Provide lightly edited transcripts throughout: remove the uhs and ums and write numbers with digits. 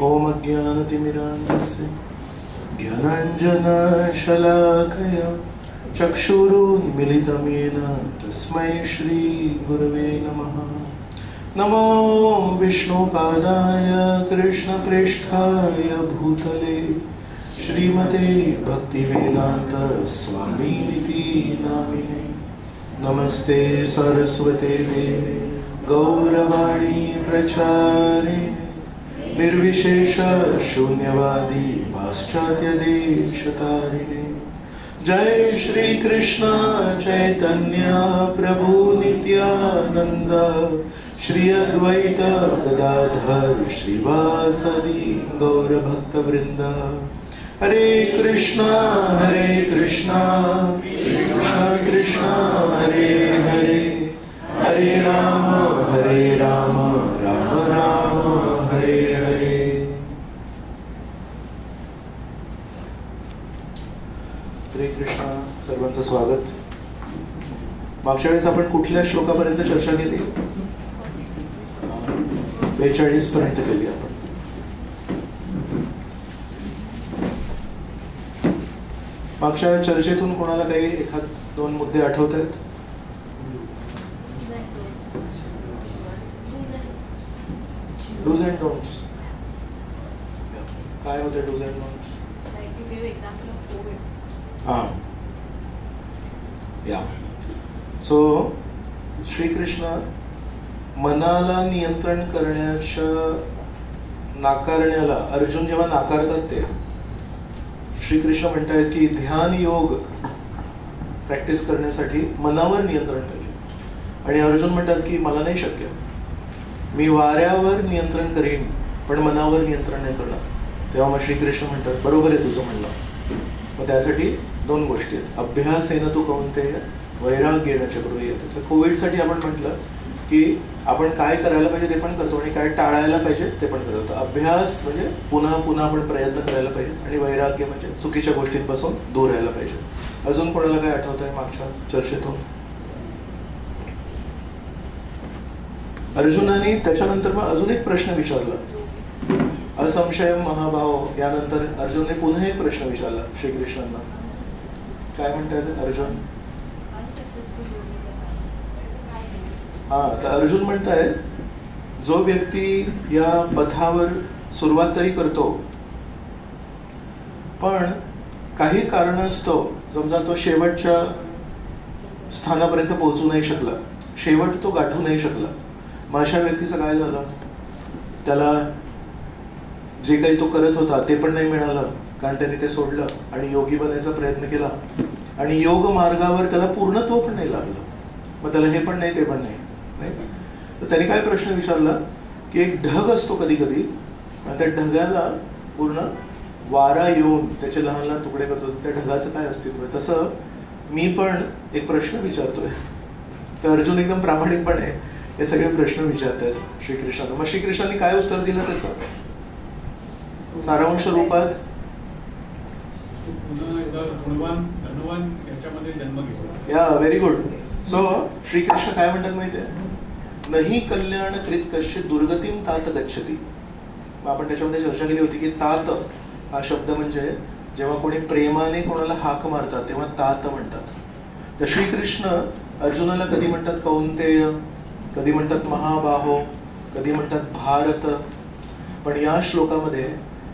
ओम अज्ञानतिमिरान्धस्य ज्ञानाञ्जनशलाकया चक्षुरुन्मिलितं येन तस्मै श्रीगुरवे नमः। नमो विष्णुपादाय कृष्णप्रेष्ठाय भूतले श्रीमते भक्तिवेदान्त स्वामीनिति नामिने। नमस्ते सरस्वते देवे गौरवाणी प्रचारिणे निर्विशेष शून्यवादी पाश्चात्य देशतारिणे। जय श्री कृष्ण चैतन्य प्रभु नित्यानंद श्री अद्वैत गदाधर श्रीवासदि गौर भक्त वृंद। हरे कृष्णा कृष्णा कृष्णा हरे हरे हरे राम राम राम हरे हरे। हरे कृष्णा, सर्वांचं स्वागत। मागच्या वेळेस आपण कुठल्या श्लोकापर्यंत चर्चा केली? 42 पर्यंत केली आपण। मागच्या चर्चेतून कोणाला काही एखाद दोन मुद्दे आठवत आहेत? डूज अँड डोंट्स काय होते? डूज अँड डोंट्स या सो श्रीकृष्ण मनाला नियंत्रण करण्याच्या नाकारण्याला अर्जुन जेव्हा नाकारतात ते श्रीकृष्ण म्हणतायत की ध्यान योग प्रॅक्टिस करण्यासाठी मनावर नियंत्रण पाहिजे, आणि अर्जुन म्हणतात की मला नाही शक्य, मी वाऱ्यावर नियंत्रण करीन पण मनावर नियंत्रण नाही करणार. तेव्हा मग श्रीकृष्ण म्हणतात बरोबर आहे तुझं म्हणणं. मग त्यासाठी दोन गोष्टी आहेत. अभ्यासेन तू कौंतेय वैराग्येन च गृह्यते. तर कोविडसाठी आपण म्हटलं की आपण काय करायला पाहिजे ते पण करतो आणि काय टाळायला पाहिजे ते पण करतो. अभ्यास म्हणजे पुन्हा पुन्हा आपण प्रयत्न करायला पाहिजे, आणि वैराग्य म्हणजे चुकीच्या गोष्टींपासून दूर राहायला पाहिजे. अजून कोणाला काय आठवत आहे मागच्या चर्चेतून? अर्जुनाने त्याच्यानंतर मग अजून एक प्रश्न विचारला, असंशय महाभाव. यानंतर अर्जुनने पुन्हा एक प्रश्न विचारला श्रीकृष्णांना. काय म्हणतात अर्जुन? तर अर्जुन म्हणताय जो व्यक्ती या पथावर सुरुवात तरी करतो पण काही कारणास्तव समजा तो शेवटच्या स्थानापर्यंत पोहोचू नाही शकला, शेवट तो गाठू नाही शकला, मग अशा व्यक्तीचं काय झालं? त्याला जे काही तो करत होता ते पण नाही मिळालं, कारण त्याने ते सोडलं आणि योगी बनायचा प्रयत्न केला, आणि योग मार्गावर त्याला पूर्णत्व पण नाही लागलं. मग त्याला हे पण नाही ते पण नाही. तर त्याने काय प्रश्न विचारला की एक ढग असतो कधी कधी, आणि त्या ढगाला पूर्ण वारा येऊन त्याचे लहान लहान तुकडे करतो, त्या ढगाचं काय अस्तित्व आहे? तसं मी पण एक प्रश्न विचारतोय. तर अर्जुन एकदम प्रामाणिकपणे हे सगळे प्रश्न विचारतात श्रीकृष्णांना. मग श्रीकृष्णांनी काय उत्तर दिलं त्याचं सारांश रूपात? या व्हेरी गुड. सो श्रीकृष्ण काय म्हणतात माहितीये? नाही कल्याण कृत कश्चित दुर्गतीम तात गच्छति. आपण त्याच्यामध्ये चर्चा केली होती की तात हा शब्द म्हणजे जेव्हा कोणी प्रेमाने कोणाला हाक मारतात तेव्हा तात म्हणतात. तर श्रीकृष्ण अर्जुनाला कधी म्हणतात कौंतेय, कधी म्हणतात महाबाहो, कधी म्हणतात भारत. पण या श्लोकामध्ये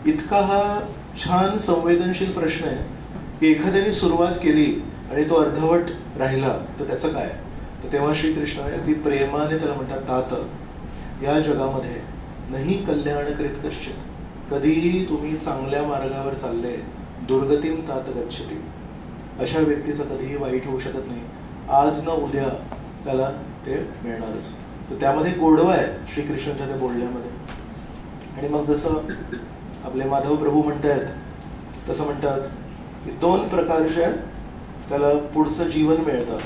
इतका हा छान संवेदनशील प्रश्न आहे की एखाद्याने सुरुवात केली आणि तो अर्धवट राहिला तर त्याचं काय? तर तेव्हा श्रीकृष्ण अगदी प्रेमाने त्याला म्हणतात तात, या जगामध्ये नाही कल्याण कृत कश्चित, कधीही तुम्ही चांगल्या मार्गावर चालले, दुर्गतीम तात गच्छति, अशा व्यक्तीचं कधीही वाईट होऊ शकत नाही. आज न उद्या त्याला ते मिळणारच. तर त्यामध्ये गोडवा आहे श्रीकृष्णाच्या त्या बोलण्यामध्ये. आणि मग जसं आपले माधव प्रभू म्हणतायत तसं म्हणतात की दोन प्रकारच्या त्याला पुढचं जीवन मिळतं.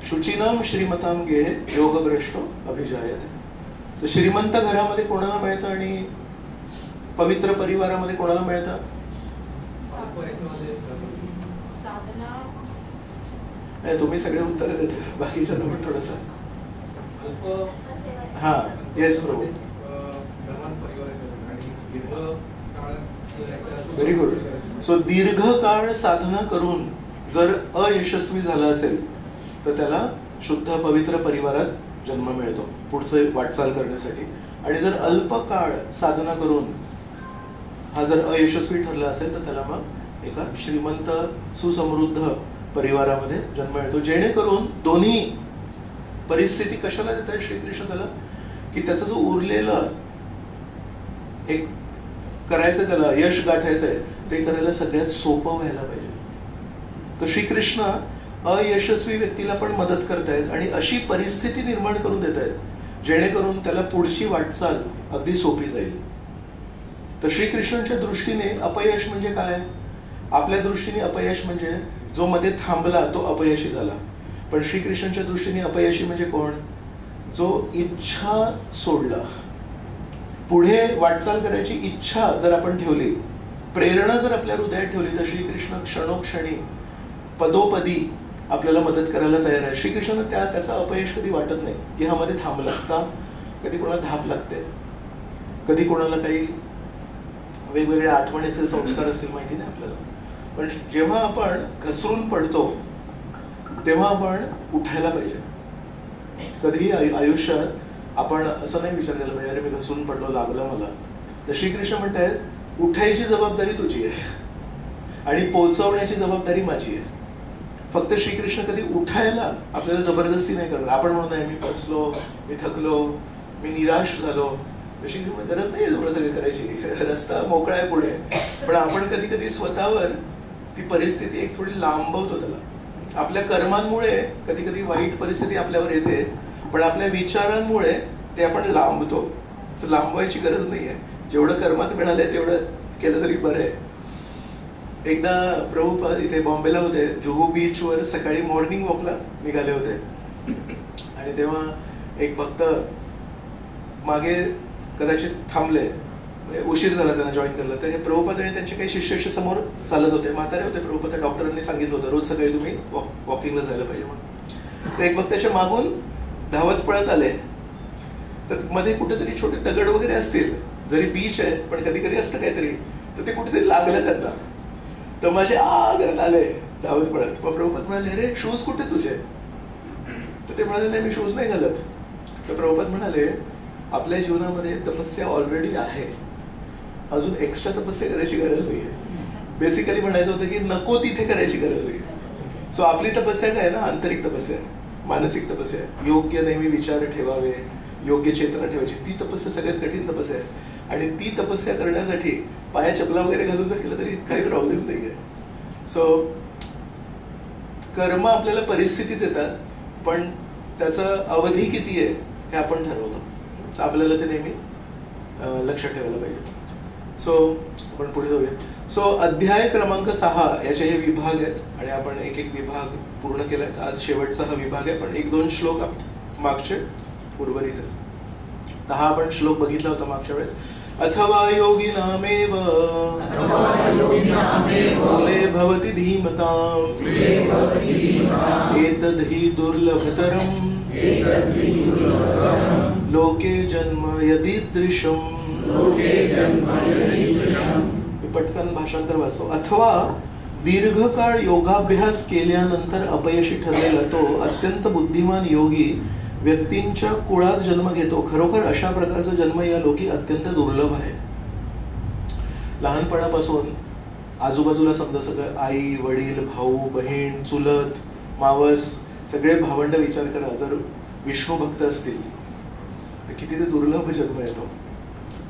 शुचिनाम श्रीमताम गे योगभ्रष्टो अभिजायते. तर श्रीमंत घरामध्ये कोणाला मिळतं आणि पवित्र परिवारामध्ये कोणाला मिळतं? तुम्ही सगळे उत्तर देते, बाकीच्या पण थोडंसं. हा yes Prabhu. Very good. So दीर्घकाळ साधना करून जर अयशस्वी झाला असेल तर त्याला शुद्ध पवित्र परिवारात जन्म मिळतो पुढचं वाटचाल करण्यासाठी. आणि जर अल्पकाळ साधना करून हा जर अयशस्वी ठरला असेल तर त्याला मग एका श्रीमंत सुसमृद्ध परिवारामध्ये जन्म मिळतो. जेणेकरून दोन्ही परिस्थिती कशाला देत आहे श्रीकृष्ण त्याला, की त्याचा जो उरलेला एक करायचं त्याला यश गाठायचं आहे ते करायला सगळ्यात सोपं व्हायला पाहिजे. तर श्रीकृष्ण अयशस्वी व्यक्तीला पण मदत करतायत आणि अशी परिस्थिती निर्माण करून देत आहेत जेणेकरून त्याला पुढची वाटचाल अगदी सोपी जाईल. तर श्रीकृष्णांच्या दृष्टीने अपयश म्हणजे काय? आपल्या दृष्टीने अपयश म्हणजे जो मध्ये थांबला तो अपयशी झाला. पण श्रीकृष्णांच्या दृष्टीने अपयशी म्हणजे कोण? जो इच्छा सोडला. पुढे वाटचाल करायची इच्छा जर आपण ठेवली, प्रेरणा जर आपल्या हृदयात ठेवली तर श्रीकृष्ण क्षणोक्षणी पदोपदी आपल्याला मदत करायला तयार आहे. श्रीकृष्णांना त्याचा अपयश कधी वाटत नाही की हा मध्ये थांबला का. कधी कोणाला धाप लागते, कधी कोणाला काही वेगवेगळ्या आठवणी असेल, संस्कार असतील, माहिती नाही आपल्याला. पण जेव्हा आपण घसरून पडतो तेव्हा आपण उठायला पाहिजे. कधीही आयुष्यात आपण असं नाही विचार केला पाहिजे अरे मी घसरून पडलो, लागलं मला. तर श्रीकृष्ण म्हणतायत उठायची जबाबदारी तुझी आहे आणि पोहोचवण्याची जबाबदारी माझी आहे. फक्त श्रीकृष्ण कधी उठायला आपल्याला जबरदस्ती नाही करणार. आपण म्हणून नाही मी फसलो, मी थकलो, मी निराश झालो, श्रीकृष्ण गरज नाही एवढं सगळं करायची, रस्ता मोकळा आहे पुढे. पण आपण कधी कधी स्वतःवर ती परिस्थिती एक थोडी लांबवतो. त्याला आपल्या कर्मांमुळे कधी कधी वाईट परिस्थिती आपल्यावर येते, पण आपल्या विचारांमुळे ते आपण लांबतो. तर लांबवायची गरज नाहीये. जेवढं कर्मात मिळालंय तेवढं केलं तरी बरं आहे. एकदा प्रभुपाद इथे बॉम्बेला होते, जुहू बीचवर सकाळी मॉर्निंग वॉकला निघाले होते आणि तेव्हा एक भक्त मागे कदाचित थांबले, उशीर झाला त्यांना जॉईन करायला. तर हे प्रभुपाद आणि त्यांचे काही शिष्य समोर चालत होते, म्हातारे होते. प्रभुपाद डॉक्टरांनी सांगितलं होतं रोज सकाळी तुम्ही वॉकिंगला जायला पाहिजे म्हणून. तर एक भक्त त्याच्या मागून धावत पळत आले. तर मध्ये कुठेतरी छोटे दगड वगैरे असतील, जरी बीच आहे पण कधी कधी असतं काहीतरी, तर ते कुठेतरी लागलं त्यांना. तर माझे करत आले धावत पळत. मग प्रभुपाद म्हणाले अरे शूज कुठे तुझे? तर ते म्हणाले नाही मी शूज नाही घालत. तर प्रभुपाद म्हणाले आपल्या जीवनामध्ये तपस्या ऑलरेडी आहे, अजून एक्स्ट्रा तपस्या करायची गरज नाहीये. बेसिकली म्हणायचं होतं की नको तिथे करायची गरज नाही. सो आपली तपस्या काय ना, आंतरिक तपस्या आहे, मानसिक तपस्या आहे. योग्य नेहमी विचार ठेवावे, योग्य चेतना ठेवायची, ती तपस्या सगळ्यात कठीण तपस्या आहे. आणि ती तपस्या करण्यासाठी पाया चपला वगैरे घालून जर केलं तरी काही प्रॉब्लेम नाहीये. सो कर्म आपल्याला परिस्थिती देतात, पण त्याचा अवधी किती आहे हे आपण ठरवतो. तर आपल्याला ते नेहमी लक्षात ठेवायला पाहिजे. सो आपण पुढे जाऊया. सो अध्याय क्रमांक 6 याचे हे विभाग आहेत आणि आपण एक एक विभाग पूर्ण केलाय. आज शेवटचा हा विभाग आहे, पण 1-2 श्लोक मागचे उर्वरित आहेत. तर हा आपण श्लोक बघितला होता मागच्या वेळेस. अथवा योगिनामेव मूले भवति धीमताम् एतद्धि दुर्लभतरम् लोके जन्म यदीदृशम्. पटकन भाषांतर वाचो. अथवा दीर्घकाळ योगाभ्यास केल्यानंतर अपयशी ठरलेला तो अत्यंत बुद्धिमान योगी व्यक्तींच्या कुळात जन्म घेतो. खरोखर अशा प्रकारचा जन्म या लोकी अत्यंत दुर्लभ आहे. लहानपणापासून आजूबाजूला समजा सगळं आई वडील भाऊ बहीण चुलत मावस सगळे भावंड विचार करा, जर विष्णू भक्त असतील तर किती ते दुर्लभ जन्म येतो.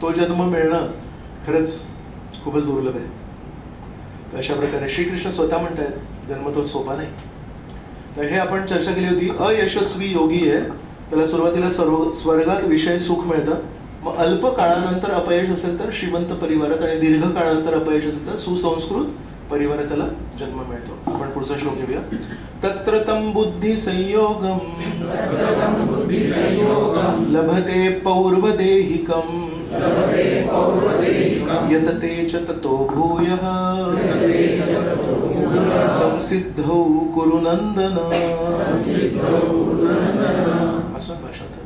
तो जन्म मिळणं खरंच खूपच दुर्लभ आहे. तर अशा प्रकारे श्रीकृष्ण स्वतः म्हणतात जन्म तो सोपा नाही. तर हे आपण चर्चा केली होती. अयशस्वी योगी आहे, त्याला सुरुवातीला स्वर्गात विषय सुख मिळतं, मग अल्प काळानंतर अपयश असेल तर श्रीमंत परिवारात आणि दीर्घ काळानंतर अपयश असेल तर सुसंस्कृत परिवारात त्याला जन्म मिळतो. आपण पुढचा श्लोक घेऊया. तत्र तं बुद्धी संयोगम लभते पौर्वदेहिकम यतते च ततो भूयः संसिद्धौ कुरु नंदन. असं भाषांतर.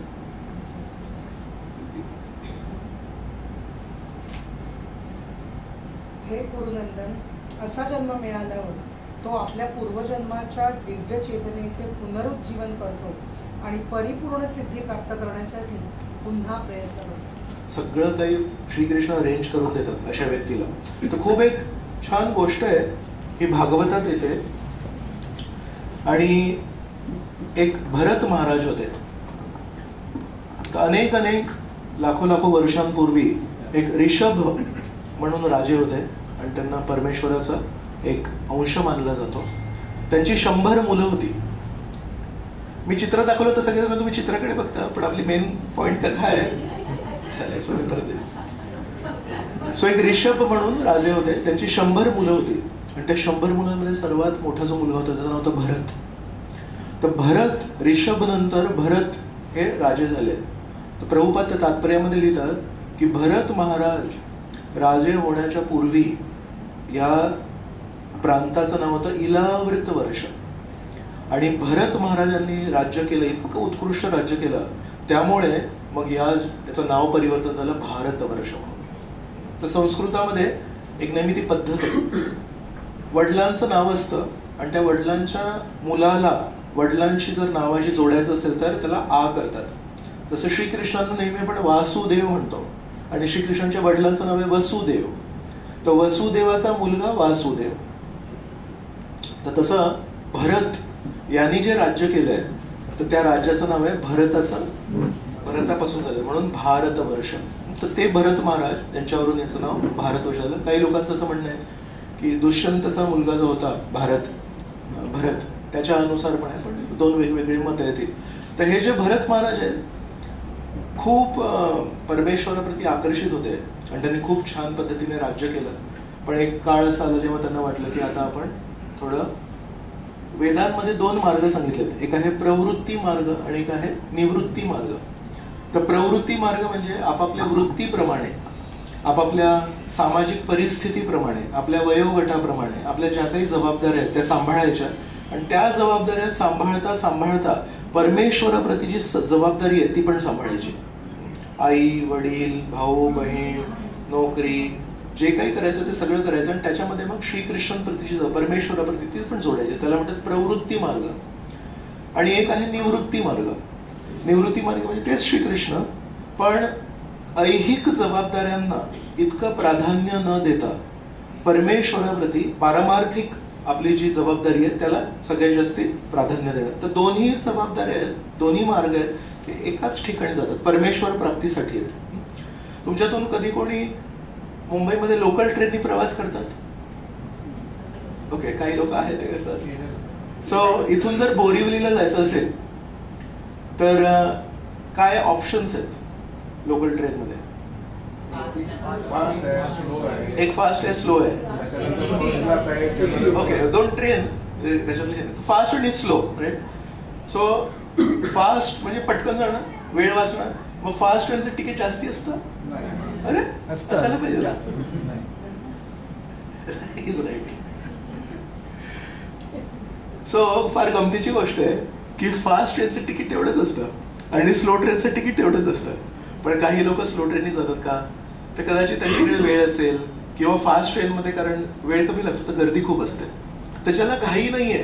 हे कुरुनंदन, असा जन्म मिळाल्यावर तो आपल्या पूर्वजन्माच्या दिव्य चेतनेचे पुनरुज्जीवन करतो आणि परिपूर्ण सिद्धी प्राप्त करण्यासाठी पुन्हा प्रयत्न करतो. सगळं काही श्रीकृष्ण अरेंज करून देतात अशा व्यक्तीला. तर खूप एक छान गोष्ट आहे ही भागवतात येते. आणि एक भरत महाराज होते. अनेक लाखो वर्षांपूर्वी एक ऋषभ म्हणून राजे होते आणि त्यांना परमेश्वराचा एक अंश मानला जातो. त्यांची 100 मुलं होती. मी चित्र दाखवलं तर सगळेजण तुम्ही चित्राकडे बघता, पण आपली मेन पॉइंट कथा आहे. सो एक ऋषभ म्हणून राजे होते, त्यांची 100 मुलं होती आणि त्या 100 मुलांमध्ये सर्वात मोठा जो मुलगा होता त्याचं नाव होतं भरत. तर भरत ऋषभ नंतर भरत हे राजे झाले. तर प्रभुपाद त्या तात्पर्यामध्ये लिहितात की भरत महाराज राजे होण्याच्या पूर्वी या प्रांताचं नाव होतं इलावृत वर्ष. आणि भरत महाराजांनी राज्य केलं, इतकं उत्कृष्ट राज्य केलं, त्यामुळे मग याचं नाव परिवर्तन झालं भारतवर्ष म्हणून. तर संस्कृतामध्ये एक नेहमी ती पद्धत आहे, वडिलांचं नाव असतं आणि त्या वडिलांच्या मुलाला वडिलांशी जर नावाशी जोडायचं असेल तर त्याला आ करतात. तसं श्रीकृष्णांना नेहमी आपण वासुदेव म्हणतो आणि श्रीकृष्णांच्या वडिलांचं नाव आहे वसुदेव. तर वसुदेवाचा मुलगा वासुदेव. तर तसं भरत यांनी जे राज्य केलंय तर त्या राज्याचं नाव आहे भरतापासून झालं म्हणून भारतवर्ष. तर ते भरत महाराज यांच्यावरून याचं नाव भारतवर्ष झालं. काही लोकांचं असं म्हणणं आहे की दुष्यंतचा मुलगा जो होता भरत त्याच्या अनुसार पण आहे, पण 2 वेगवेगळी मत आहेत. तर हे जे भरत महाराज आहेत खूप परमेश्वराप्रती आकर्षित होते आणि त्यांनी खूप छान पद्धतीने राज्य केलं. पण एक काळ असा आला जेव्हा त्यांना वाटलं की आता आपण थोडं वेदांमध्ये 2 मार्ग सांगितलेत. एक आहे प्रवृत्ती मार्ग आणि एक आहे निवृत्ती मार्ग. तर प्रवृत्ती मार्ग म्हणजे आपापल्या वृत्तीप्रमाणे, आपापल्या सामाजिक परिस्थितीप्रमाणे, आपल्या वयोगटाप्रमाणे आपल्या ज्या काही जबाबदाऱ्या आहेत त्या सांभाळायच्या आणि त्या जबाबदाऱ्या सांभाळता परमेश्वराप्रती जी जबाबदारी आहे ती पण सांभाळायची. आई वडील भाऊ बहीण नोकरी जे काही करायचं ते सगळं करायचं आणि त्याच्यामध्ये मग श्रीकृष्णांप्रतीची परमेश्वराप्रती ती पण जोडायची. त्याला म्हणतात प्रवृत्ती मार्ग. आणि एक आहे निवृत्ती मार्ग. निवृत्ती मार्ग म्हणजे तेच श्रीकृष्ण, पण ऐहिक जबाबदाऱ्यांना इतकं प्राधान्य न देता परमेश्वराप्रती पारमार्थिक आपली जी जबाबदारी आहे त्याला सगळ्यात जास्ती प्राधान्य देणं. तर दोन्ही जबाबदाऱ्या आहेत, दोन्ही मार्ग आहेत ते एकाच ठिकाणी जातात, परमेश्वर प्राप्तीसाठी आहेत. तुमच्यातून कधी कोणी मुंबईमध्ये लोकल ट्रेननी प्रवास करतात? ओके, काही लोक आहेत ते करतात. सो इथून जर बोरिवलीला जायचं असेल तर काय ऑप्शन्स आहेत लोकल ट्रेन मध्ये? एक फास्ट आहे, स्लो आहे. ओके, 2 ट्रेन त्याच्यातले फास्ट आणि स्लो, राईट? सो फास्ट म्हणजे पटकन जाणं, वेळ वाचणं. मग फास्ट ट्रेनचं तिकीट जास्ती असतं? अरे असायला पाहिजे. Is right. सो फार गमतीची गोष्ट आहे की फास्ट ट्रेनचं तिकीट तेवढंच असतं आणि स्लो ट्रेनचं तिकीट तेवढंच असतं. पण काही लोक स्लो ट्रेननी जातात का? तर कदाचित त्यांच्याकडे वेळ असेल किंवा फास्ट ट्रेनमध्ये कारण वेळ कमी लागतो तर गर्दी खूप असते, त्याच्याला घाई नाहीये.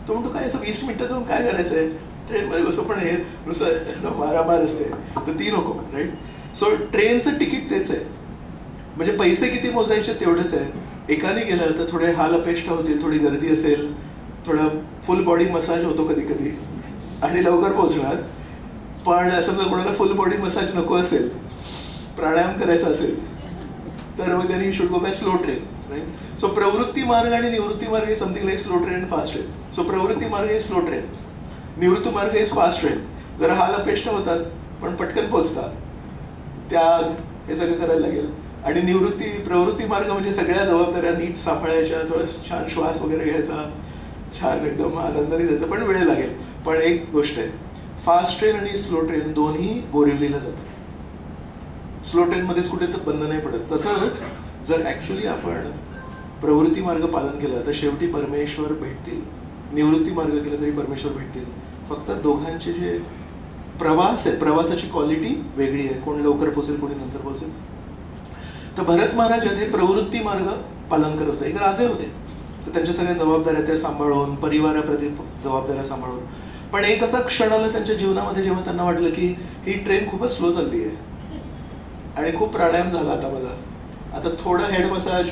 तो म्हणतो काय असं 20 मिनिटं जाऊन काय करायचंय ट्रेनमध्ये बसो, पण हे नुसतं मारामार असते तर ती नको, राईट? सो ट्रेनचं तिकीट तेच आहे, म्हणजे पैसे किती मोजायचे तेवढेच आहे. एकाने गेलं तर थोडे हाल अपेष्ट होतील, थोडी गर्दी असेल, थोडा फुल बॉडी मसाज होतो कधी कधी आणि लवकर पोहोचणार. पण समजा कोणाला फुल बॉडी मसाज नको असेल, प्राणायाम करायचा असेल तर मग त्यांनी should go by slow train, right? So प्रवृत्ती मार्ग आणि निवृत्ती मार्ग हे something like slow train and fast train. So प्रवृत्ती मार्ग इज स्लो ट्रेन, निवृत्ती मार्ग इज फास्ट ट्रेन. जरा हाल अपेष्ट होतात पण पटकन पोहोचतात, त्याग हे सगळं करायला लागेल. आणि प्रवृत्ती मार्ग म्हणजे सगळ्या जबाबदाऱ्या नीट सांभाळायच्या, थोडा छान श्वास वगैरे घ्यायचा, छान एकदम आनंदाने जायचं, पण वेळ लागेल. पण एक गोष्ट आहे, फास्ट ट्रेन आणि स्लो ट्रेन दोन्ही बोरिवलीला जातात. स्लो ट्रेन मध्येच कुठे तर बंद नाही पडत. तसंच जर ऍक्च्युली आपण प्रवृत्ती मार्ग पालन केलं तर शेवटी परमेश्वर भेटतील, निवृत्ती मार्ग केला तरी परमेश्वर भेटतील. फक्त दोघांचे जे प्रवास आहे, प्रवासाची क्वालिटी वेगळी आहे. कोण लवकर पोहोचेल, कोणी नंतर पोहोचेल. तर भरत महाराज हे प्रवृत्ती मार्ग पालन करत होते, एक राजे होते. तर त्यांच्या सगळ्या जबाबदाऱ्या त्या सांभाळून, परिवाराप्रती जबाबदाऱ्या सांभाळून. पण एक असा क्षण आला त्यांच्या जीवनामध्ये जेव्हा त्यांना वाटलं की ही ट्रेन खूपच स्लो चालली आहे आणि खूप प्राणायाम झाला आता मला, आता थोडं हेड मसाज,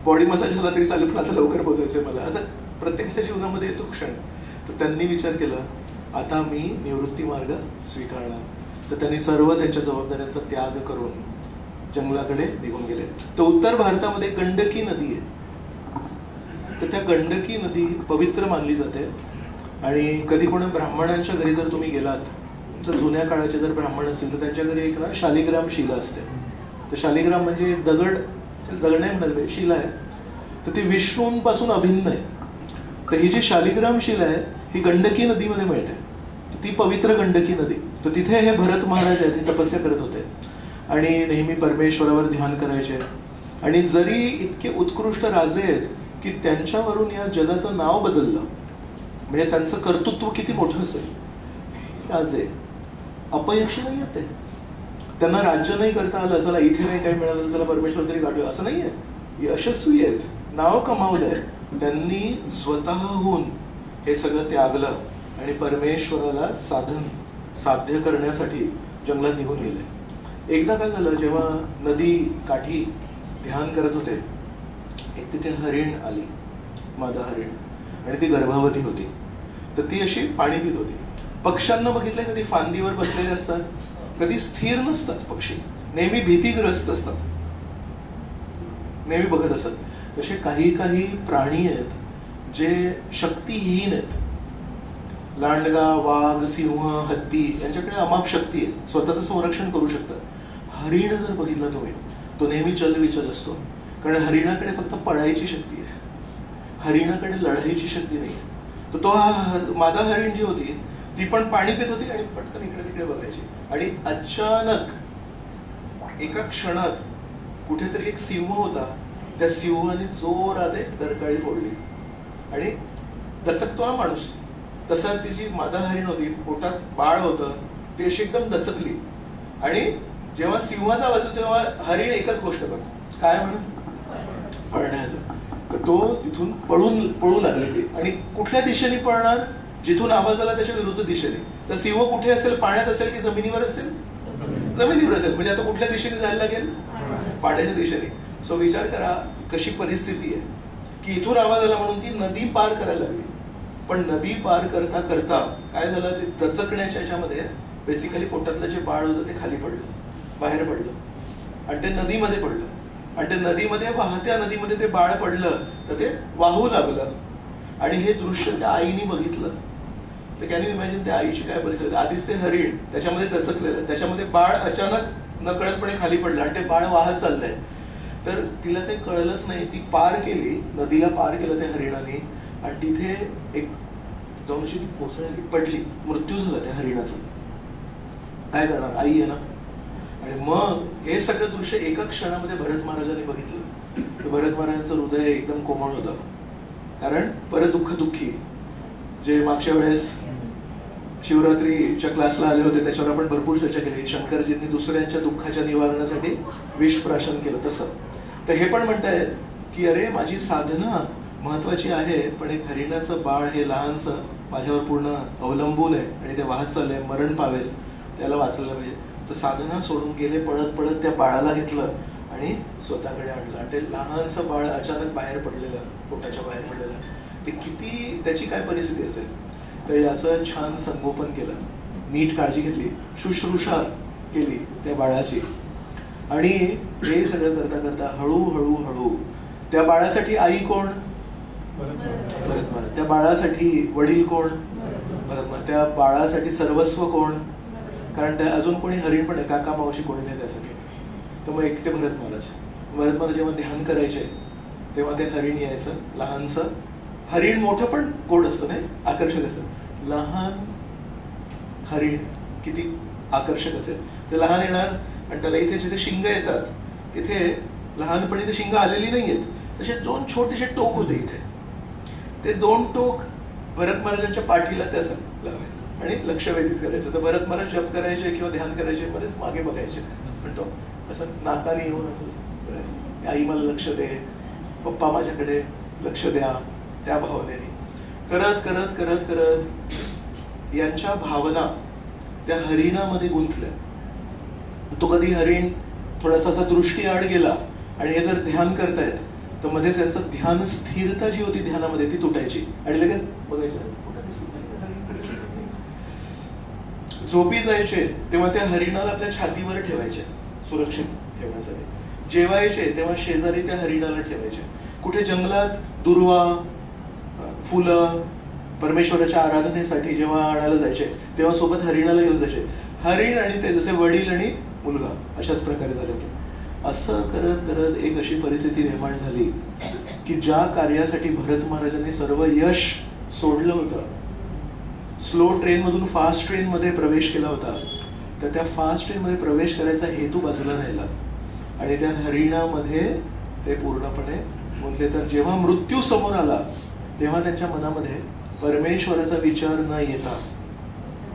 बॉडी मसाज झाला तरी चालेल, पण आता लवकर पोहोचायचंय मला. असं प्रत्येकाच्या जीवनामध्ये येतो क्षण. तर त्यांनी विचार केला आता मी निवृत्ती मार्ग स्वीकारणार. तर त्यांनी सर्व त्यांच्या जबाबदाऱ्यांचा त्याग करून जंगलाकडे निघून गेले. तर उत्तर भारतामध्ये गंडकी नदी आहे. तर त्या गंडकी नदी पवित्र मानली जाते. आणि कधी कोणी ब्राह्मणांच्या घरी जर तुम्ही गेलात, तर जुन्या काळाचे जर ब्राह्मण असतील तर त्यांच्या घरी एक ना शालिग्राम शिला असते. तर शालिग्राम म्हणजे एक दगड नाही म्हणणार, शिला आहे. तर ती विष्णूंपासून अभिन्न आहे. तर ही जी शालिग्राम शिला आहे ही गंडकी नदीमध्ये मिळते. ती पवित्र गंडकी नदी. तर तिथे हे भरत महाराज आहेत, ते तपस्या करत होते आणि नेहमी परमेश्वरावर ध्यान करायचे. आणि जरी इतके उत्कृष्ट राजे आहेत की त्यांच्यावरून या जगाचं नाव बदललं, म्हणजे त्यांचं कर्तृत्व किती मोठं असेल. राजे अपयशी नाही आहेत ते. त्यांना राज्य नाही करता आलं, चला इथे नाही काही मिळालं, चला परमेश्वर तरी गाठूया, असं नाहीये. यशस्वी आहेत, नाव कमावलंय. त्यांनी स्वतःहून हे सगळं त्यागलं आणि परमेश्वराला साध्य करण्यासाठी जंगलात निघून गेले. एकदा काय झालं, जेव्हा नदी काठी ध्यान करत होते, एक तिथे हरिण आली, मादा हरिण, आणि ती गर्भवती होती. तर ती अशी पाणी पित होती. पक्ष्यांना बघितलंय कधी, फांदीवर बसलेले असतात, कधी स्थिर नसतात पक्षी, नेहमी भीतीग्रस्त असतात, नेहमी बघत असतात. तसे काही काही प्राणी आहेत जे शक्तीहीन आहेत. लांडगा, वाघ, सिंह, हत्ती यांच्याकडे अमाप शक्ती आहे, स्वतःचं संरक्षण करू शकतात. हरिण जर बघितलं तुम्ही, तो नेहमी चलविचल असतो, कारण हरिणाकडे फक्त पळायची शक्ती आहे, हरिणाकडे लढायची शक्ती नाही. तर तो मादा हरिण जी होती ती पण पाणी पित होती आणि पटकन इकडे तिकडे बघायची. आणि अचानक एका क्षणात कुठेतरी एक सिंह होता, त्या सिंहाने जोराने डरकाळी फोडली आणि दचकतो ना माणूस, तसा ती जी मादा हरिण होती, पोटात बाळ होतं, ती अशी एकदम दचकली. आणि जेव्हा सिंहाचा आवाज येतो तेव्हा हरिण एकच गोष्ट करतो, काय म्हणून पळण्याचं. तर तो तिथून पळू लागले ते. आणि कुठल्या दिशेने पळणार, जिथून आवाज आला त्याच्या विरुद्ध दिशेने. तर सिंह कुठे असेल, पाण्यात असेल की जमिनीवर असेल? जमिनीवर असेल. म्हणजे आता कुठल्या दिशेने जायला लागेल? पाण्याच्या दिशेने. सो विचार करा कशी परिस्थिती आहे की इथून आवाज आला म्हणून ती नदी पार करायला लागली. पण नदी पार करता करता काय झालं, ते दचकण्याच्या याच्यामध्ये बेसिकली पोटातलं जे बाळ होतं ते खाली पडलं, बाहेर पडलं आणि ते नदीमध्ये पडलं. आणि ते नदीमध्ये, वाहत्या नदीमध्ये ते बाळ पडलं, तर ते वाहू लागलं. आणि हे दृश्य त्या आईने बघितलं. तर कॅन यू इमॅजिन त्या आईची काय परिस्थिती. आधीच ते हरिण त्याच्यामध्ये दचकलेलं, त्याच्यामध्ये बाळ अचानक नकळतपणे खाली पडलं आणि ते बाळ वाहत चाललंय. तर तिला काही कळलंच नाही. ती पार केली, नदीला पार केलं त्या हरिणाने, आणि तिथे एक जाऊन अशी ती कोसळली, पडली, मृत्यू झाला त्या हरिणाचा. काय करणार, आई आहे ना. आणि मग हे सगळं दृश्य एका क्षणामध्ये भरत महाराजांनी बघितलं. तर भरत महाराजांचं हृदय एकदम कोमळ होतं, कारण परत दुःखी जे मागच्या वेळेस शिवरात्रीच्या क्लासला आले होते त्याच्यावर आपण भरपूर चर्चा केली. शंकरजींनी दुसऱ्यांच्या दुःखाच्या निवारणासाठी विष प्राशन केलं तसं. तर हे पण म्हणतायत की अरे माझी साधना महत्वाची आहे, पण एक हरिणाचं बाळ हे लहानसं माझ्यावर पूर्ण अवलंबून आहे आणि ते वाहत चाललंय, मरण पावेल, त्याला वाचलं पाहिजे. तर साधना सोडून गेले, पळत पळत त्या बाळाला घेतलं आणि स्वतःकडे आणलं. आणि ते लहानसं बाळ अचानक बाहेर पडलेलं, पोटाच्या बाहेर पडलेलं, ते किती, त्याची काय परिस्थिती असेल. तर याचं छान संगोपन केलं, नीट काळजी घेतली, शुश्रूषा केली त्या बाळाची. आणि हे सगळं करता करता हळूहळू त्या बाळासाठी आई कोण? भरत महाराज. त्या बाळासाठी वडील कोण? भरत महाराज. त्या बाळासाठी सर्वस्व कोण? कारण त्या अजून कोणी हरिण पण आहे, काका मावशी कोणी नाही त्यासाठी. तर मग एकटे भरत महाराज. भरत महाराज जेव्हा ध्यान करायचे तेव्हा ते हरिण यायचं, लहानसं हरिण. मोठं पण गोड असतं नाही, आकर्षक असतं. लहान हरिण किती आकर्षक असेल. ते लहान येणार आणि त्याला इथे जिथे शिंग येतात तिथे लहानपणी ते शिंग आलेली नाही आहेत, तसे 2 छोटेसे टोक होते इथे. ते 2 टोक भरत महाराजांच्या पाठीला त्या लावायचं आणि लक्ष वेधित करायचं. तर भरत महाराज जप करायचे किंवा ध्यान करायचे, मध्येच मागे बघायचे. म्हणतो असं नाकाने येऊन असं आई मला लक्ष दे, पप्पा माझ्याकडे लक्ष द्या, त्या भावनेने करत करत करत करत यांच्या भावना त्या हरिणामध्ये गुंतल्या. तो कधी हरिण थोडासा असा दृष्टी आड गेला आणि हे जर ध्यान करतायत तर मध्येच यांचं ध्यान स्थिरता जी होती ध्यानामध्ये ती तुटायची आणि लगेच बघायचं झोपी जायचे तेव्हा त्या हरिणाला आपल्या छातीवर ठेवायचे सुरक्षित ठेवण्यासाठी. जेवायचे तेव्हा शेजारी त्या हरिणाला ठेवायचे. कुठे जंगलात दुर्वा, फुलं परमेश्वराच्या आराधनेसाठी जेव्हा आणायला जायचे तेव्हा सोबत हरिणाला घेऊन जायचे. हरिण आणि ते जसे वडील आणि मुलगा अशाच प्रकारे झाले होते. असं करत करत एक अशी परिस्थिती निर्माण झाली की ज्या कार्यासाठी भरत महाराजांनी सर्व यश सोडलं होतं, स्लो ट्रेन मधून फास्ट ट्रेन मध्ये प्रवेश केला होता, तर त्या फास्ट ट्रेन मध्ये प्रवेश करायचा हेतू बाजूला राहिला आणि त्या हरिणामध्ये ते पूर्णपणे गुंतले. तर जेव्हा मृत्यू समोर आला तेव्हा त्यांच्या मनामध्ये परमेश्वराचा विचार न येता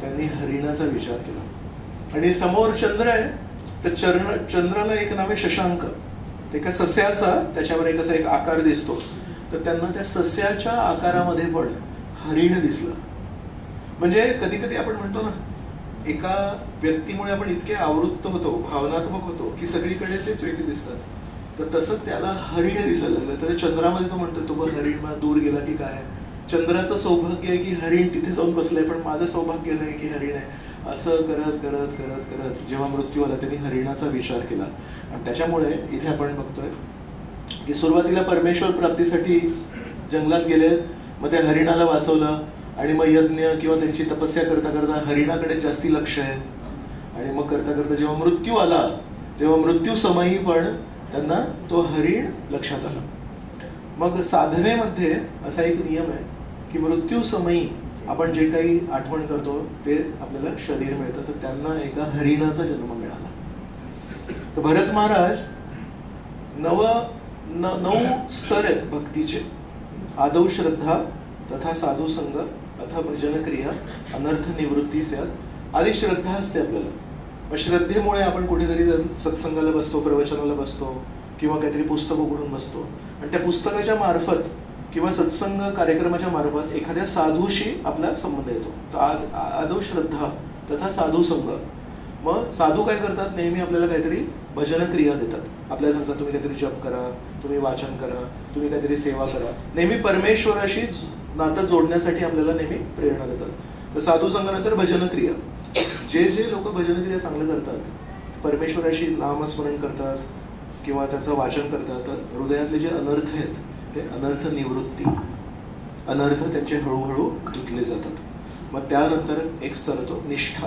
त्यांनी हरिणाचा विचार केला. आणि समोर चंद्र आहे तर चंद्राला एक नाव आहे शशांक, ते एका सस्याचा त्याच्यावर एक असा एक आकार दिसतो, तर त्यांना त्या सस्याच्या आकारामध्ये पण हरिण दिसलं. म्हणजे कधी कधी आपण म्हणतो ना, एका व्यक्तीमुळे आपण इतके आवृत्त होतो, भावनात्मक होतो की सगळीकडे तेच व्यक्ती दिसतात. तर तसं त्याला हरिण दिसायला लागलं. तर चंद्रामध्ये तो म्हणतो तो बघ हरिण मला दूर गेला की काय, चंद्राचं सौभाग्य आहे की हरिण तिथे जाऊन बसलंय, पण माझं सौभाग्य नाही की हरिण आहे. असं करत करत करत करत जेव्हा मृत्यू आला त्यांनी हरिणाचा विचार केला. आणि त्याच्यामुळे इथे आपण बघतोय की सुरुवातीला परमेश्वर प्राप्तीसाठी जंगलात गेले, मग त्या हरिणाला वाचवलं आणि मग यज्ञ किंवा त्यांची तपस्या करता करता हरिणाकडे जास्ती लक्ष आहे. आणि मग करता करता जेव्हा मृत्यू आला तेव्हा मृत्यू समयी पण त्यांना तो हरिण लक्षात आला. मग साधनेमध्ये असा एक नियम आहे की मृत्यू समयी आपण जे काही आठवण करतो ते आपल्याला शरीर मिळतं. तर त्यांना एका हरिणाचा जन्म मिळाला. तर भरत महाराज 9 स्तर आहेत भक्तीचे. आदौ श्रद्धा, तथा साधू संग, अथा भजन क्रिया, अनर्थ निवृत्ती स्यात्. आधी श्रद्धा असते आपल्याला. मग श्रद्धेमुळे आपण कुठेतरी सत्संगाला बसतो, प्रवचनाला बसतो किंवा काहीतरी पुस्तक उघडून बसतो आणि त्या पुस्तकाच्या मार्फत किंवा सत्संग कार्यक्रमाच्या मार्फत एखाद्या साधूशी आपला संबंध येतो. तर आदौ श्रद्धा तथा साधू संग. मग साधू काय करतात, नेहमी आपल्याला काहीतरी भजन क्रिया देतात. आपल्याला सांगतात तुम्ही काहीतरी जप करा, तुम्ही वाचन करा, तुम्ही काहीतरी सेवा करा. नेहमी परमेश्वराशी नातं जोडण्यासाठी आपल्याला नेहमी प्रेरणा देतात. तर साधू संघानंतर भजन क्रिया. जे जे लोक भजन क्रिया चांगलं करतात, परमेश्वराशी नामस्मरण करतात किंवा त्यांचं वाचन करतात, तर हृदयातले जे अनर्थ आहेत ते अनर्थ निवृत्ती, अनर्थ त्यांचे हळूहळू धुतले जातात. मग त्यानंतर एक स्तर होतो निष्ठा.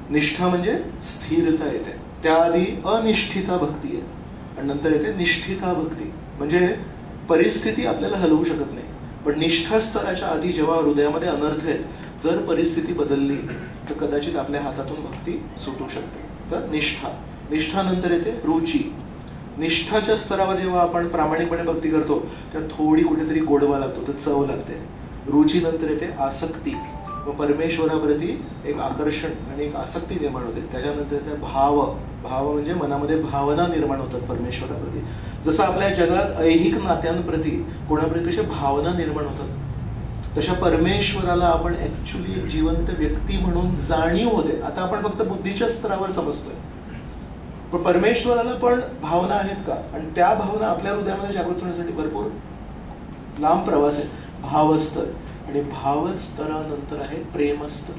निष्ठा म्हणजे स्थिरता येते. त्याआधी अनिष्ठिता भक्ती आहे आणि नंतर येते निष्ठिता भक्ती. म्हणजे परिस्थिती आपल्याला हलवू शकत नाही, पण निष्ठा स्तराच्या आधी जेव्हा हृदयामध्ये अनर्थ आहेत, जर परिस्थिती बदलली तर कदाचित आपल्या हातातून भक्ती सुटू शकते. तर निष्ठा. निष्ठानंतर येते रुची. निष्ठाच्या स्तरावर जेव्हा आपण प्रामाणिकपणे भक्ती करतो त्यात थोडी कुठेतरी गोडवा लागतो, तर चव लागते. रुची नंतर येते आसक्ती. मग परमेश्वराप्रती एक आकर्षण आणि एक आसक्ती निर्माण होते. त्याच्यानंतर येते भाव. भाव म्हणजे मनामध्ये भावना निर्माण होतात परमेश्वराप्रती. जसं आपल्या जगात ऐहिक नात्यांप्रती कोणाप्रती कशा भावना निर्माण होतात, तशा परमेश्वराला आपण ऍक्च्युली एक जिवंत व्यक्ती म्हणून जाणीव होते. आता आपण फक्त बुद्धीच्या स्तरावर समजतोय, पण परमेश्वराला पण भावना आहेत का, आणि त्या भावना आपल्या हृदयामध्ये जागृत होण्यासाठी भरपूर लांब प्रवास आहे. भावस्तर. आणि भावस्तरानंतर आहे प्रेमस्तर.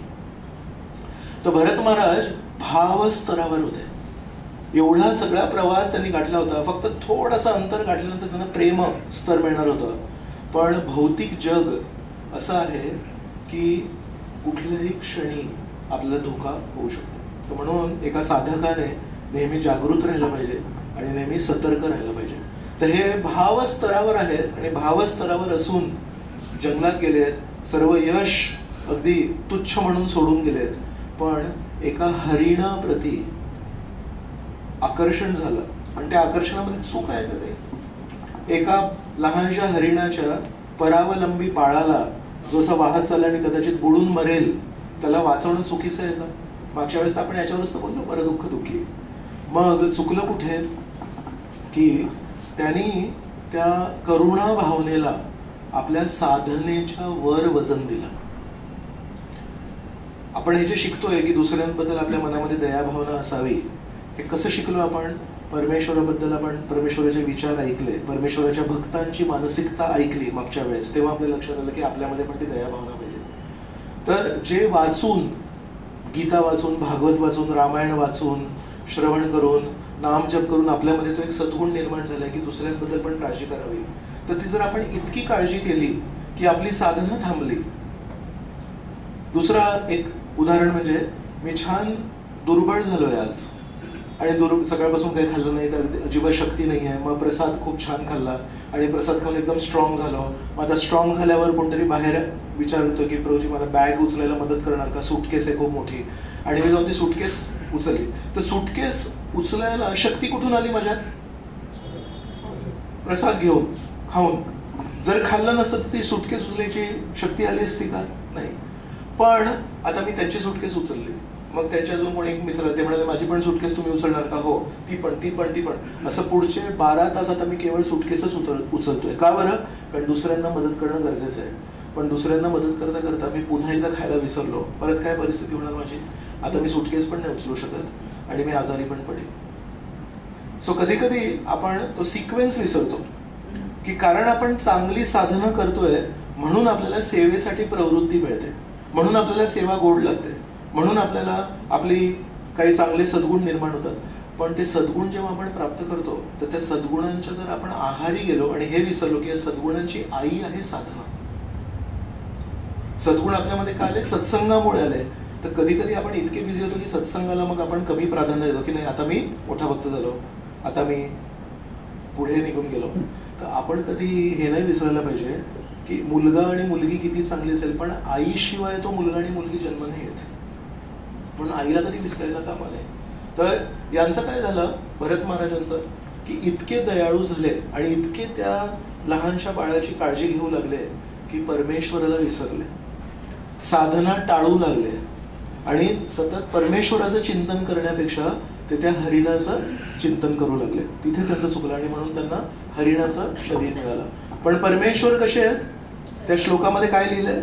तर भरत महाराज भावस्तरावर होते. एवढा सगळा प्रवास त्यांनी गाठला होता. फक्त थोडासा अंतर गाठल्यानंतर त्यांना प्रेम स्तर मिळणार होतं. पण भौतिक जग असं आहे की कुठल्याही क्षणी आपल्याला धोका होऊ शकतो. तर म्हणून एका साधकाने नेहमी जागृत राहिलं पाहिजे आणि नेहमी सतर्क राहिलं पाहिजे. तर हे भावस्तरावर आहेत आणि भावस्तरावर असून जंगलात गेलेत. सर्व यश अगदी तुच्छ म्हणून सोडून गेलेत. पण एका हरिणाप्रती आकर्षण झालं आणि त्या आकर्षणामध्ये चूक आहे का ते? एका लहानशा हरिणाच्या परावलंबी बाळाला जो असा वाहत चालला आणि कदाचित बुडून मरेल, त्याला वाचवणं चुकीचं आहे का? मागच्या वेळेस आपण याच्यावरच तर बोललो, परदुःख दुःखी. मग चुकलं कुठे की त्यांनी त्या करुणा भावनेला आपल्या साधनेच्या वर वजन दिलं. आपण हे जे शिकतोय की दुसऱ्यांबद्दल आपल्या मनामध्ये दयाभावना असावी, हे कसं शिकलो आपण? परमेश्वराबद्दल आपण परमेश्वराचे विचार ऐकले, परमेश्वराच्या भक्तांची मानसिकता ऐकली मागच्या वेळेस, तेव्हा आपल्या लक्षात आलं की आपल्यामध्ये पण ती दयाभावना पाहिजे. तर जे वाचून, गीता वाचून, भागवत वाचून, रामायण वाचून, श्रवण करून, नामजप करून आपल्यामध्ये तो एक सद्गुण निर्माण झालाय की दुसऱ्यांबद्दल पण काळजी करावी, तर ती जर आपण इतकी काळजी केली की आपली साधना थांबली. दुसरा एक उदाहरण म्हणजे मी छान दुर्बळ झालोय आज आणि सकाळपासून काही खाल्लं नाही, तर अजिबात शक्ती नाही आहे. मग प्रसाद खूप छान खाल्ला आणि प्रसाद खाऊन एकदम स्ट्रॉंग झालो. मग आता स्ट्रॉंग झाल्यावर कोणतरी बाहेर विचारतो की प्रभूजी मला बॅग उचलायला मदत करणार का, सूटकेस आहे खूप मोठी. आणि मी जाऊन ती सूटकेस उचलली. तर सूटकेस उचलायला शक्ती कुठून आली माझ्यात? प्रसाद घेऊन खाऊन. जर खाल्लं नसतं तर ती सुटकेस उचलायची शक्ती आली असती का? नाही. पण आता मी त्यांची सुटकेस उचलली. मग त्यांचे अजून कोणी एक मित्र, ते म्हणाले माझी पण सुटकेस तुम्ही उचलणार का? हो. ती पण असं पुढचे 12 तास आता मी केवळ सुटकेसच उचलतोय. का बरं? कारण दुसऱ्यांना मदत करणं गरजेचं आहे. पण दुसऱ्यांना मदत करता करता मी पुन्हा एकदा खायला विसरलो. परत काय परिस्थिती होणार माझी? आता मी सुटकेस पण नाही उचलू शकत आणि मी आजारी पण पडेल. सो कधी कधी आपण तो सिक्वेन्स विसरतो की कारण आपण चांगली साधना करतोय म्हणून आपल्याला सेवेसाठी प्रवृत्ती मिळते, म्हणून आपल्याला सेवा गोड लागते, म्हणून आपल्याला आपली काही चांगले सद्गुण निर्माण होतात. पण ते सद्गुण जेव्हा आपण प्राप्त करतो तर त्या सद्गुणांच्या जर आपण आहारी गेलो आणि हे विसरलो की या सद्गुणांची आई आहे साधना. सद्गुण आपल्यामध्ये काय आले? सत्संगामुळे आले. तर कधी कधी आपण इतके बिझी होतो की सत्संगाला मग आपण कमी प्राधान्य देतो की नाही आता मी मोठा भक्त झालो, आता मी पुढे निघून गेलो. तर आपण कधी हे नाही विसरायला पाहिजे की मुलगा आणि मुलगी किती चांगली असेल पण आईशिवाय तो मुलगा आणि मुलगी जन्म नाही येत. म्हणून आईला कधी विसरायला कामा नये. तर यांचं काय झालं भरत महाराजांचं की इतके दयाळू झाले आणि इतके त्या लहानशा बाळाची काळजी घेऊ लागले की परमेश्वराला विसरले, साधना टाळू लागले आणि सतत परमेश्वराचं चिंतन करण्यापेक्षा ते त्या हरिणाचं चिंतन करू लागले. तिथे त्याचं चुकलं आणि म्हणून त्यांना हरिणाचं शरीर मिळालं. पण परमेश्वर कसे आहेत? त्या श्लोकामध्ये काय लिहिलंय?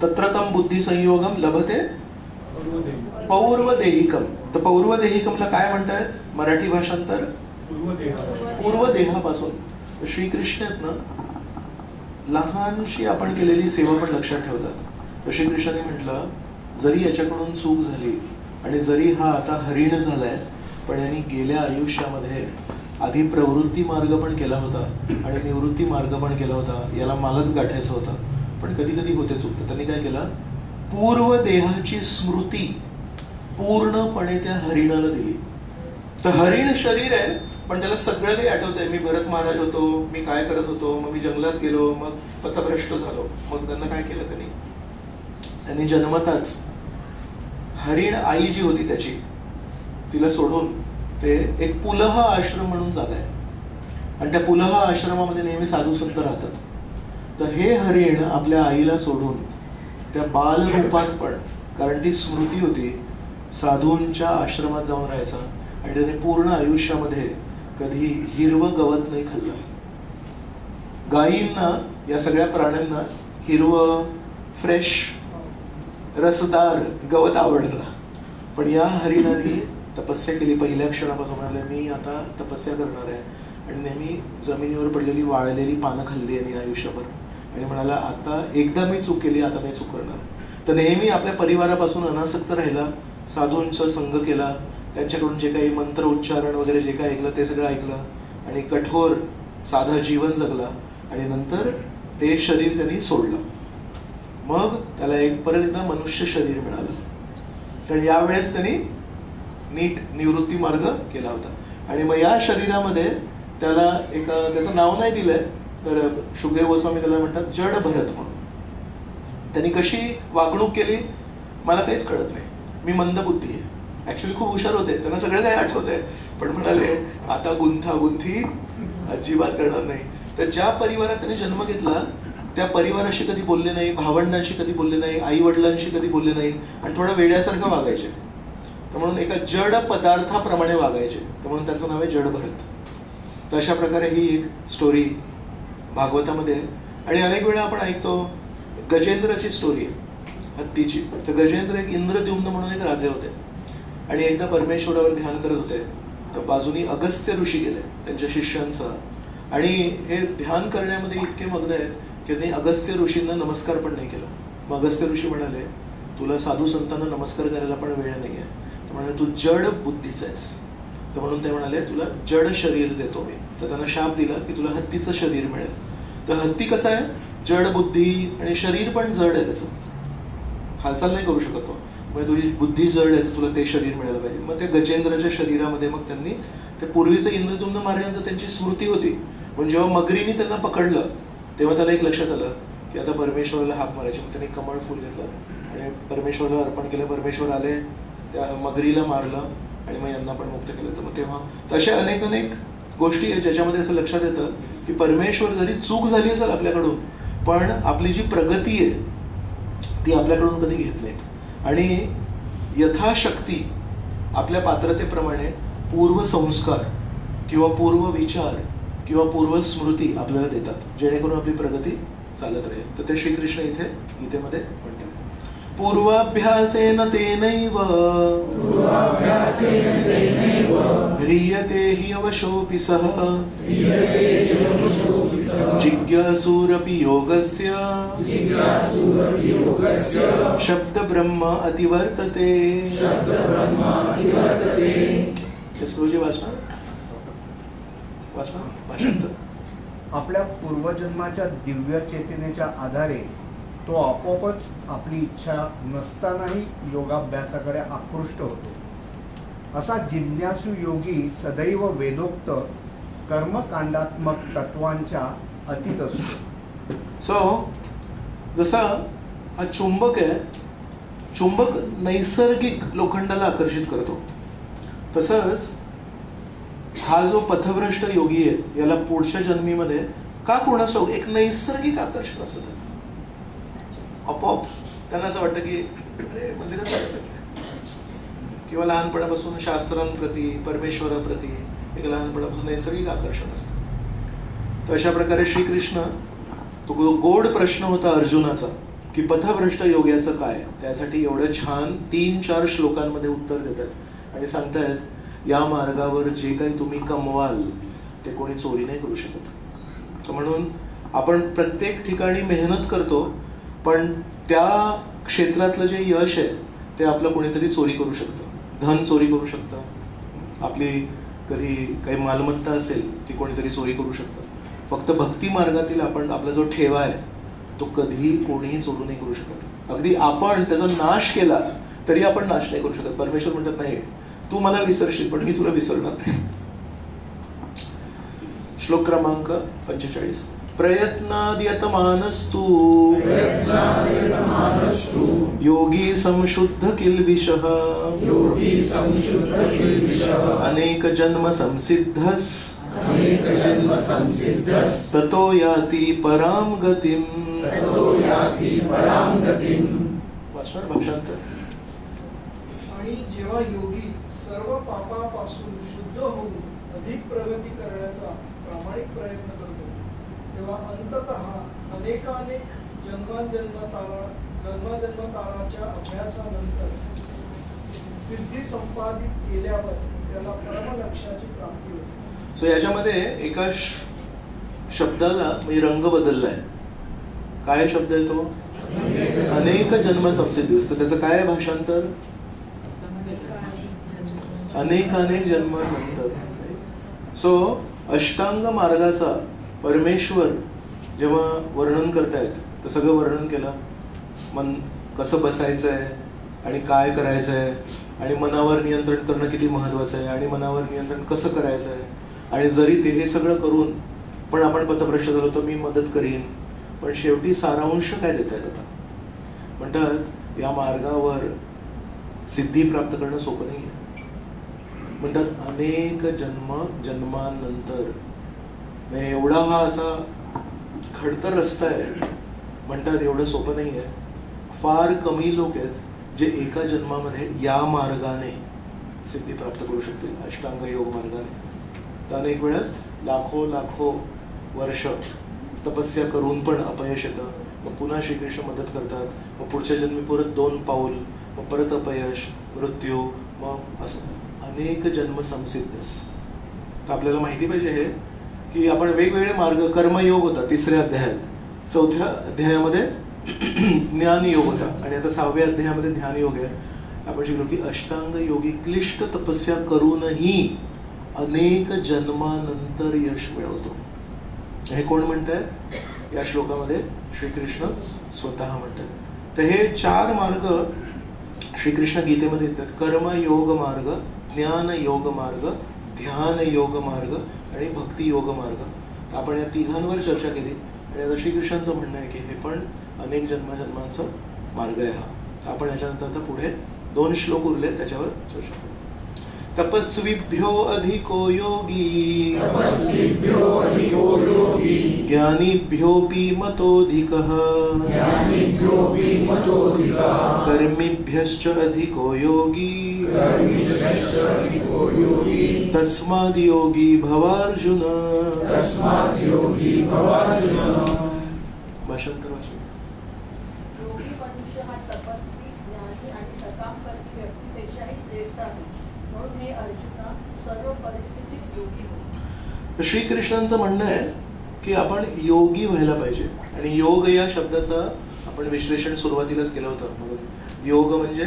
तत्रतम बुद्धी संयोगम लभते पौर्वदेहिकम. तर पौर्वदेहिकमला काय म्हणतायत मराठी भाषांतर? पूर्वदेहापासून. श्रीकृष्ण आहेत ना, लहानशी आपण केलेली सेवा पण लक्षात ठेवतात. तर श्रीकृष्णाने म्हटलं जरी याच्याकडून चूक झाली आणि जरी हा आता हरिण झालाय पण यांनी गेल्या आयुष्यामध्ये आधी प्रवृत्ती मार्ग पण केला होता आणि निवृत्ती मार्ग पण केला होता, याला मलाच गाठायचं होतं. पण कधी कधी होते चुकतं. त्यांनी काय केलं? पूर्व देहाची स्मृती पूर्णपणे त्या हरिणाला दिली. तर हरिण शरीर आहे पण त्याला सगळं काही आठवतंय. मी भरत महाराज होतो, मी काय करत होतो, मग मी जंगलात गेलो, मग पथभ्रष्ट झालो. मग त्यांना काय केलं? त्यांनी जन्मताच हरिण आई जी होती त्याची तिला सोडून ते एक पुलह आश्रम म्हणून जागा आहे आणि त्या पुलह आश्रमामध्ये नेहमी साधू संत राहतात. तर हे हरिण आपल्या आईला सोडून त्या बाल रूपात पण, कारण ती स्मृती होती, साधूंच्या आश्रमात जाऊन राहायचा आणि त्याने पूर्ण आयुष्यामध्ये कधी हिरवं गवत नाही खाल्लं. गायींना, या सगळ्या प्राण्यांना हिरवं फ्रेश रसदार गवत आवडतं. पण या हरिणाने तपस्या केली. पहिल्या क्षणापासून म्हणाले मी आता तपस्या करणार आहे आणि नेहमी जमिनीवर पडलेली वाळलेली पानं खाल्ली आणि आयुष्यभर आणि म्हणाला आता एकदा मी चूक केली, आता नाही चूक करणार. तर नेहमी आपल्या परिवारापासून अनासक्त राहिला, साधूंचा संग केला, त्यांच्याकडून जे काही मंत्र उच्चारण वगैरे जे काही ऐकलं ते सगळं ऐकलं आणि कठोर साधं जीवन जगला आणि नंतर ते शरीर त्यांनी सोडलं. मग त्याला परत एकदा मनुष्य शरीर मिळालं. कारण यावेळेस त्यांनी नीट निवृत्ती मार्ग केला होता. आणि मग या शरीरामध्ये त्याला त्याचं नाव नाही दिलंय, तर शुकदेव गोस्वामी त्याला म्हणतात जड भरत म्हणून. त्यांनी कशी वागणूक केली मला काहीच कळत नाही, मी मंदबुद्धी आहे. ऍक्च्युली खूप हुशार होते, त्यांना सगळं काही आठवतंय, पण म्हणाले आता गुंथागुंथी अजिबात करणार नाही. तर ज्या परिवारात त्यांनी जन्म घेतला त्या परिवाराशी कधी बोलले नाही, भावंडांशी कधी बोलले नाही, आई वडिलांशी कधी बोलले नाही आणि थोडं वेड्यासारखं वागायचे. तर म्हणून एका जड पदार्थाप्रमाणे वागायचे, तर म्हणून त्यांचं नाव आहे जड भरत. तर अशा प्रकारे ही एक स्टोरी भागवतामध्ये आहे. आणि अनेक वेळा आपण ऐकतो गजेंद्राची स्टोरी आहे हत्तीची. तर गजेंद्र एक इंद्रद्युम्न म्हणून एक राजे होते आणि एकदा परमेश्वरावर ध्यान करत होते. तर बाजूनी अगस्त्य ऋषी गेले त्यांच्या शिष्यांसह आणि हे ध्यान करण्यामध्ये इतके मग्न आहेत की त्यांनी अगस्त्य ऋषींना नमस्कार पण नाही केला. मग अगस्त्य ऋषी म्हणाले, तुला साधू संतांना नमस्कार करायला पण वेळ नाही आहे. तर म्हणाले, तू जड बुद्धीचा आहेस. तर म्हणून ते म्हणाले, तुला जड शरीर देतो मी. तर त्यांना शाप दिला की तुला हत्तीचं शरीर मिळेल. तर हत्ती कसं आहे, जड बुद्धी आणि शरीर पण जड आहे, त्याचं हालचाल नाही करू शकत तो. म्हणजे तुझी बुद्धी जड आहे, तर तुला ते शरीर मिळालं पाहिजे. मग ते गजेंद्राच्या शरीरामध्ये मग त्यांनी ते पूर्वीचं इंद्रद्युम्न महाराजांचं त्यांची स्मृती होती. पण जेव्हा मगरीने त्यांना पकडलं तेव्हा त्याला एक लक्षात आलं की आता परमेश्वराला हाक मारायची. मग त्यांनी कमळ फुल घेतलं आणि परमेश्वराला अर्पण केलं. परमेश्वर आले, त्या मगरीला मारलं आणि मग यांना पण मुक्त केलं. तर मग तेव्हा तशा अनेक अनेक गोष्टी आहेत ज्याच्यामध्ये असं लक्षात येतं की परमेश्वर जरी चूक झाली असेल आपल्याकडून, पण आपली जी प्रगती आहे ती आपल्याकडून कधी घेत नाही. आणि यथाशक्ती आपल्या पात्रतेप्रमाणे पूर्व संस्कार किंवा पूर्व विचार किंवा पूर्व स्मृती आपल्याला देतात, जेणेकरून आपली प्रगती चालत राहील. तर ते श्रीकृष्ण इथे गीतेमध्ये म्हणतात, पूर्वाभ्यासेन तेनैव ह्रियते हि अवशोऽपि सः जिज्ञासूरपि योगस्य शब्द ब्रह्म अतिवर्तते. स्लोजी वाचना भाषांतर. आपल्या पूर्वजन्माच्या दिव्य चेतनेच्या आधारे तो आपोआपच आपली इच्छा नसतानाही योगाभ्यासाकडे आकृष्ट होतो. असा जिज्ञासू योगी सदैव वेदोक्त कर्मकांडात्मक तत्वांच्या अतीत असतो. जसा हा चुंबक आहे, चुंबक नैसर्गिक लोखंडाला आकर्षित करतो, तसंच हा जो पथभ्रष्ट योगी आहे याला पुढच्या जन्मीमध्ये का कोणाचं एक नैसर्गिक आकर्षण असतं. आपोआप त्यांना असं वाटतं की अरे मंदिरात किंवा लहानपणापासून शास्त्रांप्रती परमेश्वराप्रती एक लहानपणापासून नैसर्गिक आकर्षण असतं. तर अशा प्रकारे श्रीकृष्ण, तो गोड प्रश्न होता अर्जुनाचा की पथभ्रष्ट योग्याचं काय, त्यासाठी एवढं छान 3-4 श्लोकांमध्ये उत्तर देतात आणि सांगतायत, या मार्गावर जे काही तुम्ही कमवाल ते कोणी चोरी नाही करू शकत. तर म्हणून आपण प्रत्येक ठिकाणी मेहनत करतो, पण त्या क्षेत्रातलं जे यश आहे ते आपलं कोणीतरी चोरी करू शकतं. धन चोरी करू शकतं, आपली कधी काही मालमत्ता असेल ती कोणीतरी चोरी करू शकतं. फक्त भक्ती मार्गातील आपण आपला जो ठेवा आहे तो कधीही कोणीही चोरू नाही करू शकत. अगदी आपण त्याचा नाश केला तरी आपण नाश नाही करू शकत. परमेश्वर म्हणतात, नाही तू मला विसरशील पण मी तुला विसरणार नाही. श्लोक क्रमांक 45. प्रयत्नाद्यतमानस्तु योगी संशुद्ध किल्बिषः अनेक जन्म संसिद्धस् ततो याति परां गतिम्. वाचणार भाषांतर. आणि जेव्हा योगी सर्व पापापासून शुद्ध होऊन अधिक प्रगती करण्याचा प्रामाणिक प्रयत्न करतो, तेव्हा अंततः अनेकानेक जन्माजन्मकाळाच्या अभ्यासानंतर सिद्धी संपादित केल्यावर त्याला परमलक्ष्याची प्राप्ती होते. सो याच्यामध्ये एका शब्दाला म्हणजे रंग बदललाय. काय शब्द आहे तो? अनेक जन्म संसिद्धी. तर त्याचं काय आहे भाषांतर? अनेक जन्म नंतर. सो अष्टांग मार्गाचा परमेश्वर जेव्हा वर्णन करतायत तर सगळं वर्णन केलं. मन कसं बसायचं आहे आणि काय करायचं आहे आणि मनावर नियंत्रण करणं किती महत्वाचं आहे आणि मनावर नियंत्रण कसं करायचं आहे. आणि जरी ते हे सगळं करून पण आपण पथभ्रष्ट झालो तर मी मदत करीन. पण शेवटी सारांश काय देत आहेत आता? म्हणतात या मार्गावर सिद्धी प्राप्त करणं सोपं नाही आहे. म्हणतात अनेक जन्मानंतर. एवढा हा असा खडतर रस्ता आहे. म्हणतात एवढं सोपं नाही आहे. फार कमी लोक आहेत जे एका जन्मामध्ये या मार्गाने सिद्धी प्राप्त करू शकतील अष्टांग योग मार्गाने. तर अनेक वेळेस लाखो वर्ष तपस्या करून पण अपयश येतं. मग पुन्हा श्रीकृष्ण मदत करतात. मग पुढच्या जन्मी परत 2 पाऊल, मग परत अपयश, मृत्यू, मग असं अनेक जन्म संसिद्धस. तर आपल्याला माहिती पाहिजे हे की आपण वेगवेगळे मार्ग, कर्मयोग होता 3ऱ्या अध्यायात, 4थ्या अध्यायामध्ये ज्ञान योग होता आणि आता 6व्या अध्यायामध्ये ध्यान योग आहे. आपण शिकलो की अष्टांग योगी क्लिष्ट तपस्या करूनही अनेक जन्मानंतर यश मिळवतो. हे कोण म्हणताय या श्लोकामध्ये? श्रीकृष्ण स्वतः म्हणतात. तर हे 4 मार्ग श्रीकृष्ण गीतेमध्ये येतात. कर्मयोग मार्ग, ज्ञान योग मार्ग, ध्यान योग मार्ग आणि भक्ती योग मार्ग. तर आपण या तिघांवर चर्चा केली आणि आता श्रीकृष्णांचं म्हणणं आहे की हे पण अनेक जन्मांचा मार्ग आहे हा. तर आपण याच्यानंतर आता पुढे 2 श्लोक उरले त्याच्यावर चर्चा करू. तपस्विभ्यो अधिको योगी ज्ञानीभ्योऽपि मतोऽधिकः कर्मिभ्यश्च अधिको योगी तस्माद् योगी भवार्जुन. भाषांतर वाचू. योगी मनुष्य हा तपस्वी, ज्ञानी आणि सकाम करती व्यक्तीपेक्षाही श्रेष्ठ आहे. म्हणून हे अर्जुना सर्व परिस्थितीत योगी हो. तर श्रीकृष्णांचं म्हणणं आहे की आपण योगी व्हायला पाहिजे. आणि योग या शब्दाचं आपण विश्लेषण सुरुवातीलाच केलं होतं. मग योग म्हणजे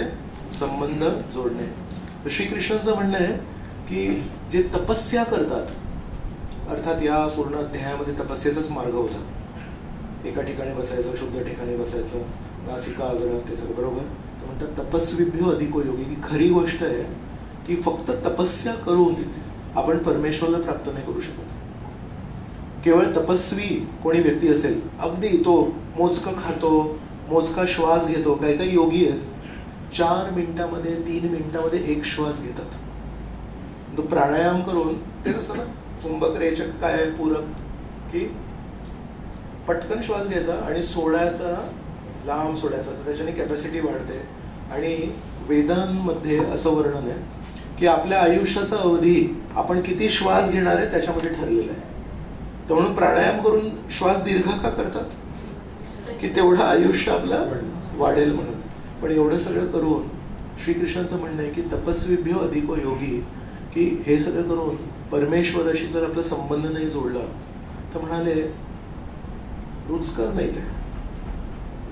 संबंध जोडणे. तर श्रीकृष्णांचं म्हणणं आहे की जे तपस्या करतात, अर्थात या पूर्ण अध्यायामध्ये तपस्येचाच मार्ग होता. एका ठिकाणी बसायचं, शुद्ध ठिकाणी बसायचं, नासिका आग्रह, ते सगळं बरोबर. तर म्हणतात तपस्विभ्यो अधिको योगी. की खरी गोष्ट आहे की फक्त तपस्या करून आपण परमेश्वराला प्राप्त नाही करू शकत. केवळ तपस्वी कोणी व्यक्ती असेल, अगदी तो मोजकं खातो, मोजका श्वास घेतो. काही काही योगी आहेत 4 मिनिटामध्ये 3 मिनिटामध्ये 1 श्वास घेतात. तो प्राणायाम करून तेच असतं ना, कुंभक रेचक काय आहे पूरक, की पटकन श्वास घ्यायचा आणि सोडायचा लांब सोडायचा. तर त्याच्याने कॅपॅसिटी वाढते. आणि वेदांमध्ये असं वर्णन आहे की आपल्या आयुष्याचा अवधी आपण किती श्वास घेणार आहे त्याच्यामध्ये ठरलेलं आहे. तर म्हणून प्राणायाम करून श्वास दीर्घ का करतात? की तेवढं आयुष्य आपलं वाढेल म्हणून. पण एवढं सगळं करून श्रीकृष्णांचं म्हणणं आहे की तपस्विभ्यो अधिको योगी. की हे सगळं करून परमेश्वराशी जर आपला संबंध नाही जोडला तर म्हणाले रुचकर नाही ते.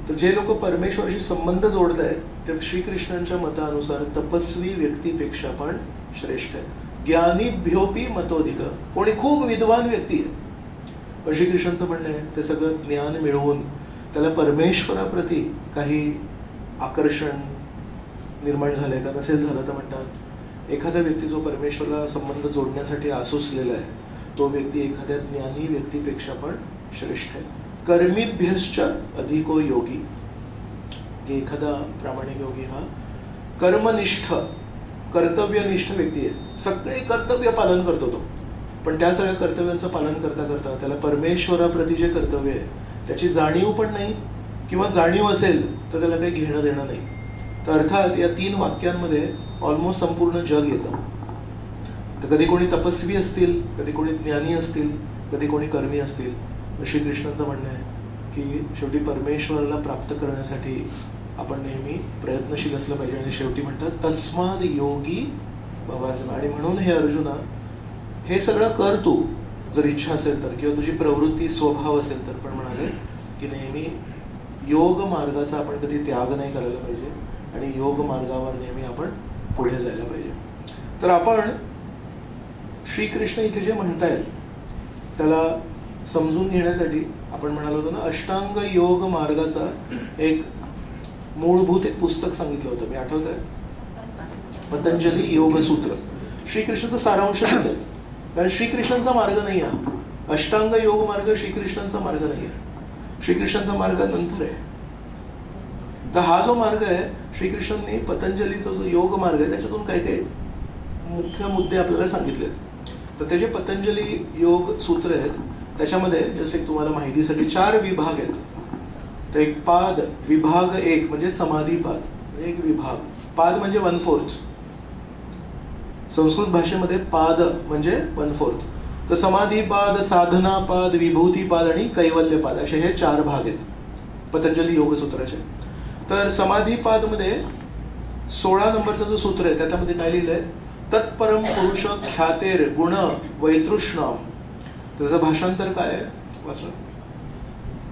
तर जे लोक परमेश्वराशी संबंध जोडत आहेत ते श्रीकृष्णांच्या मतानुसार तपस्वी व्यक्तीपेक्षा पण श्रेष्ठ आहे. ज्ञानीभ्योपी मतोधिक. कोणी खूप विद्वान व्यक्ती आहे पण श्रीकृष्णांचं म्हणणं आहे ते सगळं ज्ञान मिळवून त्याला परमेश्वराप्रती काही आकर्षण निर्माण झालंय का नसेल झालं तर म्हणतात एखादा व्यक्ती जो परमेश्वराला संबंध जोडण्यासाठी आसुसलेला आहे तो व्यक्ती एखाद्या ज्ञानी व्यक्तीपेक्षा पण श्रेष्ठ आहे. कर्मीभ्यश्च अधिको योगी. की एखादा प्रामाणिक योगी हा कर्मनिष्ठ, कर्तव्यनिष्ठ व्यक्ती आहे. सगळे कर्तव्य पालन करतो तो, पण त्या सगळ्या कर्तव्यांचं पालन करता करता त्याला परमेश्वराप्रती जे कर्तव्य आहे त्याची जाणीव पण नाही, किंवा जाणीव असेल तर त्याला काही घेणं देणं नाही. तर अर्थात या 3 वाक्यांमध्ये ऑलमोस्ट संपूर्ण जग येतं. तर कधी कोणी तपस्वी असतील, कधी कोणी ज्ञानी असतील, कधी कोणी कर्मी असतील. श्रीकृष्णांचं म्हणणं आहे की शेवटी परमेश्वराला प्राप्त करण्यासाठी आपण नेहमी प्रयत्नशील असलं पाहिजे. आणि शेवटी म्हणतात तस्माद योगी भवार्जुन. आणि म्हणून हे अर्जुना हे सगळं कर तू जर इच्छा असेल तर, किंवा तुझी प्रवृत्ती स्वभाव असेल तर. पण म्हणाले की नेहमी योग मार्गाचा आपण कधी त्याग नाही करायला पाहिजे आणि योग मार्गावर नेहमी आपण पुढे जायला पाहिजे. तर आपण श्रीकृष्ण इथे जे म्हणतायत त्याला समजून घेण्यासाठी आपण म्हणालो होतो ना, अष्टांग योग मार्गाचा एक मूलभूत एक पुस्तक सांगितलं होतं मी, आठवत आहे? पतंजली योग सूत्र. श्रीकृष्णाचा सारांश आहे, कारण श्रीकृष्णांचा मार्ग नाही आहे. अष्टांग योग मार्ग श्रीकृष्णांचा मार्ग नाही आहे. श्रीकृष्णांचा मार्ग नंतर आहे. तर हा जो मार्ग आहे श्रीकृष्णांनी पतंजलीचा जो योग मार्ग आहे त्याच्यातून काही काही मुख्य मुद्दे आपल्याला सांगितले. तर त्याचे पतंजली योग सूत्र आहेत. त्याच्यामध्ये जसे तुम्हाला माहितीसाठी 4 विभाग आहेत. तर एक पाद, विभाग 1 म्हणजे समाधी पाद, एक विभाग. पाद म्हणजे 1/4. संस्कृत भाषेमध्ये पाद म्हणजे 1/4. तर समाधीपाद, साधनापाद, विभूतीपाद आणि कैवल्यपाद असे हे 4 भाग आहेत पतंजली योगसूत्राचे. तर समाधीपाद मध्ये 16 नंबरचं जो सूत्र आहे त्यामध्ये काय लिहिलंय, तत्परम पुरुष ख्यातेर गुण वैतृष्णाम. त्याचं भाषांतर काय आहे वाचलं?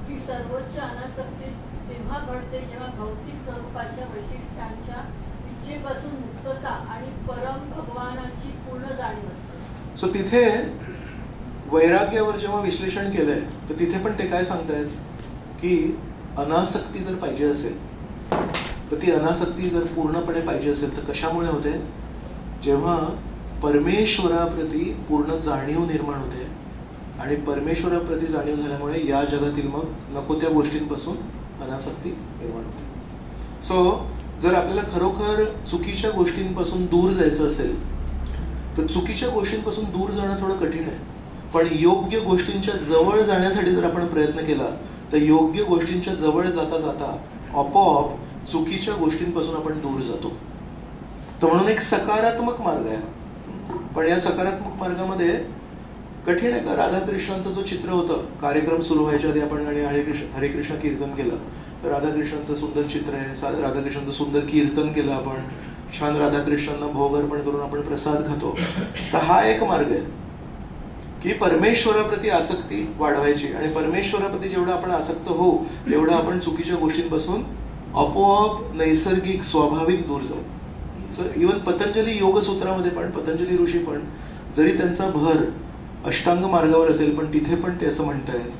ही सर्वोच्च अनासक्ती तेव्हा घडते जेव्हा भौतिक स्वरूपाच्या वैशिष्ट्यांच्या इच्छेपासून मुक्तता आणि परम भगवानाची पूर्ण जाणीव असते. सो तिथे वैराग्यावर जेव्हा विश्लेषण केलंय तर तिथे पण ते काय सांगतायत की अनासक्ती जर पाहिजे असेल तर ती अनासक्ती जर पूर्णपणे पाहिजे असेल तर कशामुळे होते, जेव्हा परमेश्वराप्रती पूर्ण जाणीव निर्माण होते आणि परमेश्वराप्रती जाणीव झाल्यामुळे या जगातील मग नको त्या गोष्टींपासून अनासक्ती निर्माण होते. सो जर आपल्याला खरोखर चुकीच्या गोष्टींपासून दूर जायचं असेल तर चुकीच्या गोष्टींपासून दूर जाणं थोडं कठीण आहे, पण योग्य गोष्टींच्या जवळ जाण्यासाठी जर आपण प्रयत्न केला तर योग्य गोष्टींच्या जवळ जाता जाता आपोआप चुकीच्या गोष्टींपासून आपण दूर जातो. तर म्हणून एक सकारात्मक मार्ग आहे. पण या सकारात्मक मार्गामध्ये कठीण आहे का, राधाकृष्णांचं जो चित्र होतं, कार्यक्रम सुरू व्हायच्या आधी आपण आणि हरे कृष्ण कीर्तन केलं तर राधाकृष्णांचं सुंदर चित्र आहे, राधाकृष्णांचं सुंदर कीर्तन केलं आपण, छान राधाकृष्णांना भोग अर्पण करून आपण प्रसाद खातो. तर हा एक मार्ग आहे की परमेश्वराप्रती आसक्ती वाढवायची आणि परमेश्वराप्रती जेवढं आपण आसक्त होऊ तेवढं आपण चुकीच्या गोष्टींपासून आपोआप नैसर्गिक स्वाभाविक दूर जाऊ. तर इव्हन पतंजली योगसूत्रामध्ये पण पतंजली ऋषी पण जरी त्यांचा भर अष्टांग मार्गावर असेल पण तिथे पण ते असं म्हणतायत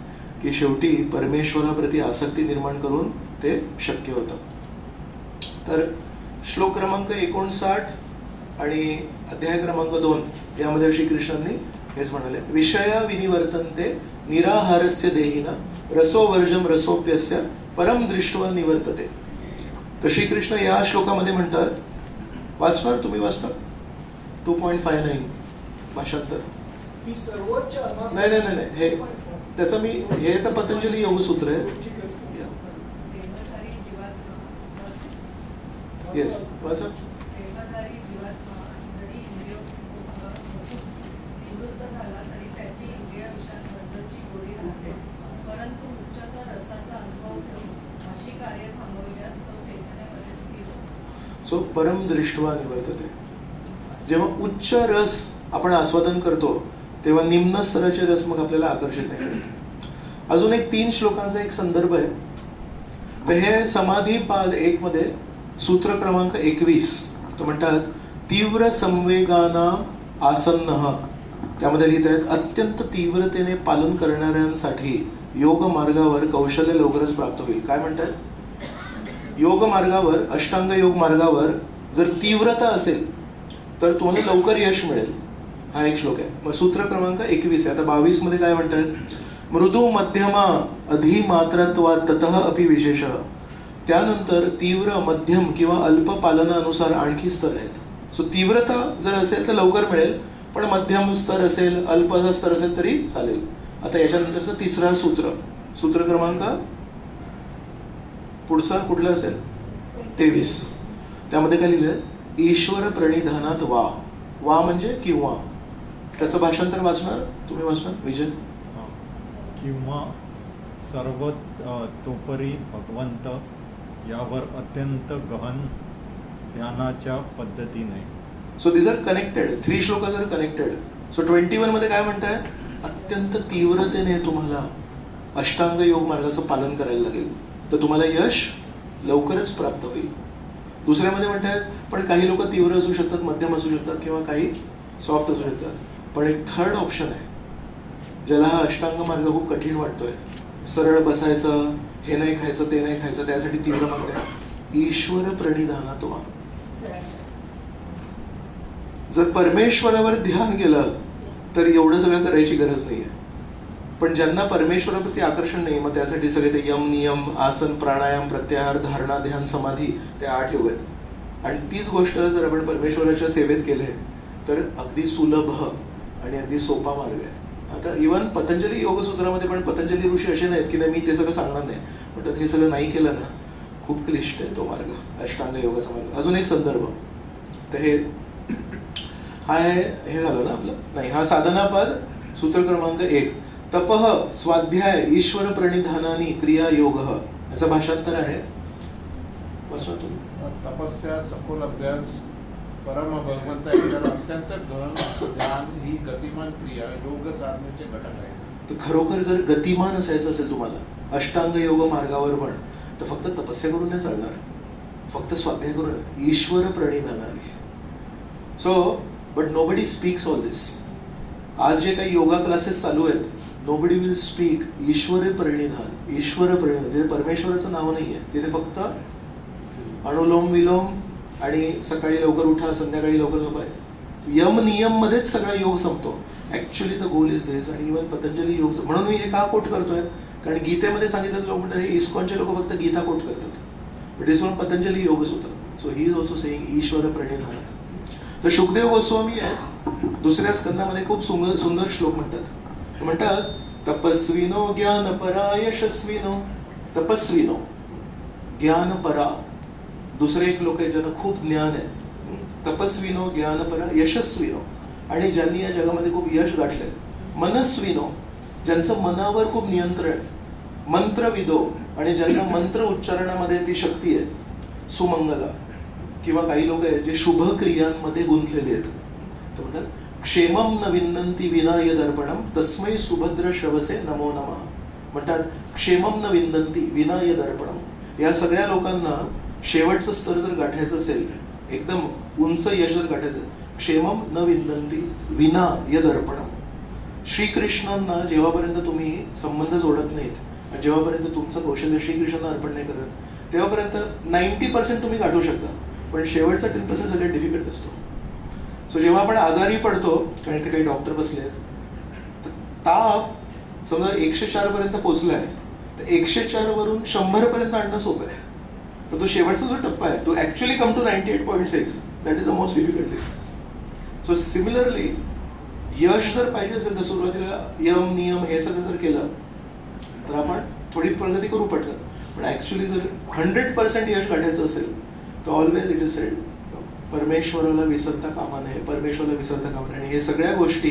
की शेवटी परमेश्वराप्रती आसक्ती निर्माण करून ते शक्य होतं. तर श्लोक क्रमांक 59 आणि अध्याय क्रमांक 2 यामध्ये श्रीकृष्णांनी हेच म्हणाले, विषया विनिवर्तन्ते निराहारस्य देहिना रसो वर्जम रसोप्यस्य परम दृष्ट्वा निवर्तते. तर श्रीकृष्ण या श्लोकामध्ये म्हणतात, वाचणार तुम्ही वाचणार 2.59 भाषांतर. ही सर्वोच्च नाही हे त्याचं मी हे तर पतंजली योगसूत्र आहे. देहधारी जीवात्मा येस वाचा. देहधारी जीवात्मा जरी इंद्रियोपासून निवृत्त झाला तरी त्याची इंद्रियाविषयांबद्दलची गोडी राहते, परंतु उच्चतर रसाचा अनुभव घेऊन अशी कार्य थांबवल्यास तो चैतन्यामध्ये स्थिर होतो. सो परम दृष्ट्वा निवर्तते. जेव्हा उच्च रस आपण आस्वादन करतो तेव्हा निम्न स्तराचे रस मग आपल्याला आकर्षित नाही करत. अजून एक 3 श्लोकांचा एक संदर्भ आहे. तर हे समाधी पाद 1 मध्ये सूत्र क्रमांक 21 तर म्हणतात, तीव्र संवेगाना आसन्न. त्यामध्ये लिहित आहेत, अत्यंत तीव्रतेने पालन करणाऱ्यांसाठी योग मार्गावर कौशल्य लवकरच प्राप्त होईल. काय म्हणतात, योग मार्गावर अष्टांग योग मार्गावर जर तीव्रता असेल तर तुम्हाला लवकर यश मिळेल. हा एक श्लोक आहे. मग सूत्र क्रमांक 21 आहे. आता 22 मध्ये काय म्हणतात, मृदू मध्यमा अधिमात्रत्वा ततः अपि विशेष. त्यानंतर तीव्र मध्यम किंवा अल्प पालनानुसार आणखी स्तर आहेत. सो तीव्रता जर असेल तर लवकर मिळेल, पण मध्यम स्तर असेल अल्प स्तर असेल तरी चालेल. आता याच्यानंतरचं 3रं सूत्र, सूत्र क्रमांक पुढचा कुठला असेल 23. त्यामध्ये काय लिहिलंय, ईश्वर प्रणिधानात वा. वा म्हणजे किंवा. त्याचं भाषांतर वाचणार तुम्ही, वाचणार विजय. किंवा सर्व तोपरी भगवंत यावर अत्यंत गहन ध्यानाच्या पद्धतीने. So this are connected. 3 श्लोकाज आर कनेक्टेड. सो 21 मध्ये काय म्हणताय, अत्यंत तीव्रतेने तुम्हाला अष्टांग योग मार्गाचं पालन करायला लागेल तर तुम्हाला यश लवकरच प्राप्त होईल. दुसऱ्यामध्ये म्हणतात, पण काही लोक तीव्र असू शकतात, मध्यम असू शकतात किंवा काही सॉफ्ट असू शकतात. पण एक 3rd ऑप्शन आहे, ज्याला हा अष्टांग मार्ग खूप कठीण वाटतोय, सरळ बसायचं, हे नाही खायचं ते नाही खायचं, त्यासाठी तीव्र मार्ग आहे, ईश्वर प्रणिधानात वा. जर परमेश्वरावर ध्यान केलं तर एवढं सगळं करायची गरज नाहीये. पण ज्यांना परमेश्वराप्रती आकर्षण नाही, मग त्यासाठी सगळे ते यम नियम आसन प्राणायाम प्रत्याहार धारणा ध्यान समाधी ते 8 योग आहेत. आणि तीच गोष्ट जर आपण परमेश्वराच्या सेवेत केले तर अगदी सुलभ आणि अगदी सोपा मार्ग आहे. आता इव्हन पतंजली योगसूत्रामध्ये पण पतंजली ऋषी असे नाहीत की नाही मी ते सगळं सांगणार नाही, म्हणतात हे सगळं नाही केलं ना खूप क्लिष्ट आहे तो मार्ग, अष्टांग योगाचा मार्ग. अजून एक संदर्भ, तर हे हा आहे हे झालं ना आपलं, नाही हा साधनापद सूत्र क्रमांक 1. तपः स्वाध्याय ईश्वर प्रणिधानानी क्रिया योग, याचं भाषांतर आहे. बसवा तुम्ही. तपस्या, सखोल अभ्यास, परम भगवंत यांच्यावर अत्यंत गहन ध्यान ही गतिमान क्रिया योग साधनेचे घटक आहे. तर खरोखर जर गतिमान असायचं असेल तुम्हाला अष्टांग योग मार्गावर पण, तर फक्त तपस्या करून नाही चालणार, फक्त स्वाध्याय करून ईश्वर प्रणिधानानी. So but nobody speaks all this. आज जे काही योगा क्लासेस चालू आहेत, नोबडी विल स्पीक ईश्वर प्रणिधान. ईश्वर प्रणिधान तिथे परमेश्वराचं नाव नाहीये, तिथे फक्त अनुलोम विलोम आणि सकाळी लवकर उठा संध्याकाळी लवकर झोपा, यम नियम मध्येच सगळा योग संपतो. ऍक्च्युअली द गोल इज दिस. आणि इव्हन पतंजली योग, म्हणून मी हे का कोट करतोय, कारण गीतेमध्ये सांगितलं लोक म्हणतात हे इस्कॉनचे लोक फक्त गीता कोट करतात, but is one Patanjali Yoga Sutra. So he is also saying ईश्वर प्रणिधान. तर शुकदेव गोस्वामी आहे दुसऱ्या स्कंदामध्ये खूप सुंदर श्लोक म्हणतात. ते म्हणतात तपस्विनो ज्ञानपरा यशस्विनो. तपस्विनो ज्ञानपरा, दुसरे एक लोक आहे ज्यांना खूप ज्ञान आहे. तपस्विनो ज्ञानपरा यशस्विनो, आणि ज्यांनी या जगामध्ये खूप यश गाठलंय. मनस्विनो, ज्यांचं मनावर खूप नियंत्रण आहे. मंत्रविदो, आणि ज्यांना मंत्र उच्चारणामध्ये ती शक्ती आहे. सुमंगला, किंवा काही लोक आहेत जे शुभ क्रियांमध्ये गुंतलेले आहेत. तर म्हणतात क्षेमम न विंदन्ति विनाय दर्पणम तस्मै सुभद्र श्रवसे नमो नमः. म्हणतात क्षेमम न विंदन्ति विनाय दर्पणम. या सगळ्या लोकांना शेवटचं स्तर जर गाठायचं असेल, एकदम उंच यश जर गाठायचं, क्षेमम न विंदन्ति विना य दर्पणम. श्रीकृष्णांना जेव्हापर्यंत तुम्ही संबंध जोडत नाहीत आणि जेव्हापर्यंत तुमचं कौशल्य श्रीकृष्णांना अर्पण नाही करत, तेव्हापर्यंत 90% तुम्ही गाठू शकता, पण शेवटचा 10% सगळ्यात डिफिकल्ट असतो. सो जेव्हा आपण आजारी पडतो, कारण इथे काही डॉक्टर बसलेत, ताप समजा 104 पर्यंत पोहोचलाय, तर 104 वरून 100 पर्यंत आणणं सोपं आहे. तर तो शेवटचा जो टप्पा आहे तो actually come to 98.6, that is the most difficult thing. So similarly यश जर पाहिजे असेल तर सुरुवातीला यम नियम हे सगळं जर केलं तर आपण थोडी प्रगती करू पटकन. पण ऍक्च्युअली जर 100% यश गाठायचं असेल तर ऑलवेज इट इज सेड परमेश्वराला विसरता कामा नये, परमेश्वराला विसरता कामा नये. आणि हे सगळ्या गोष्टी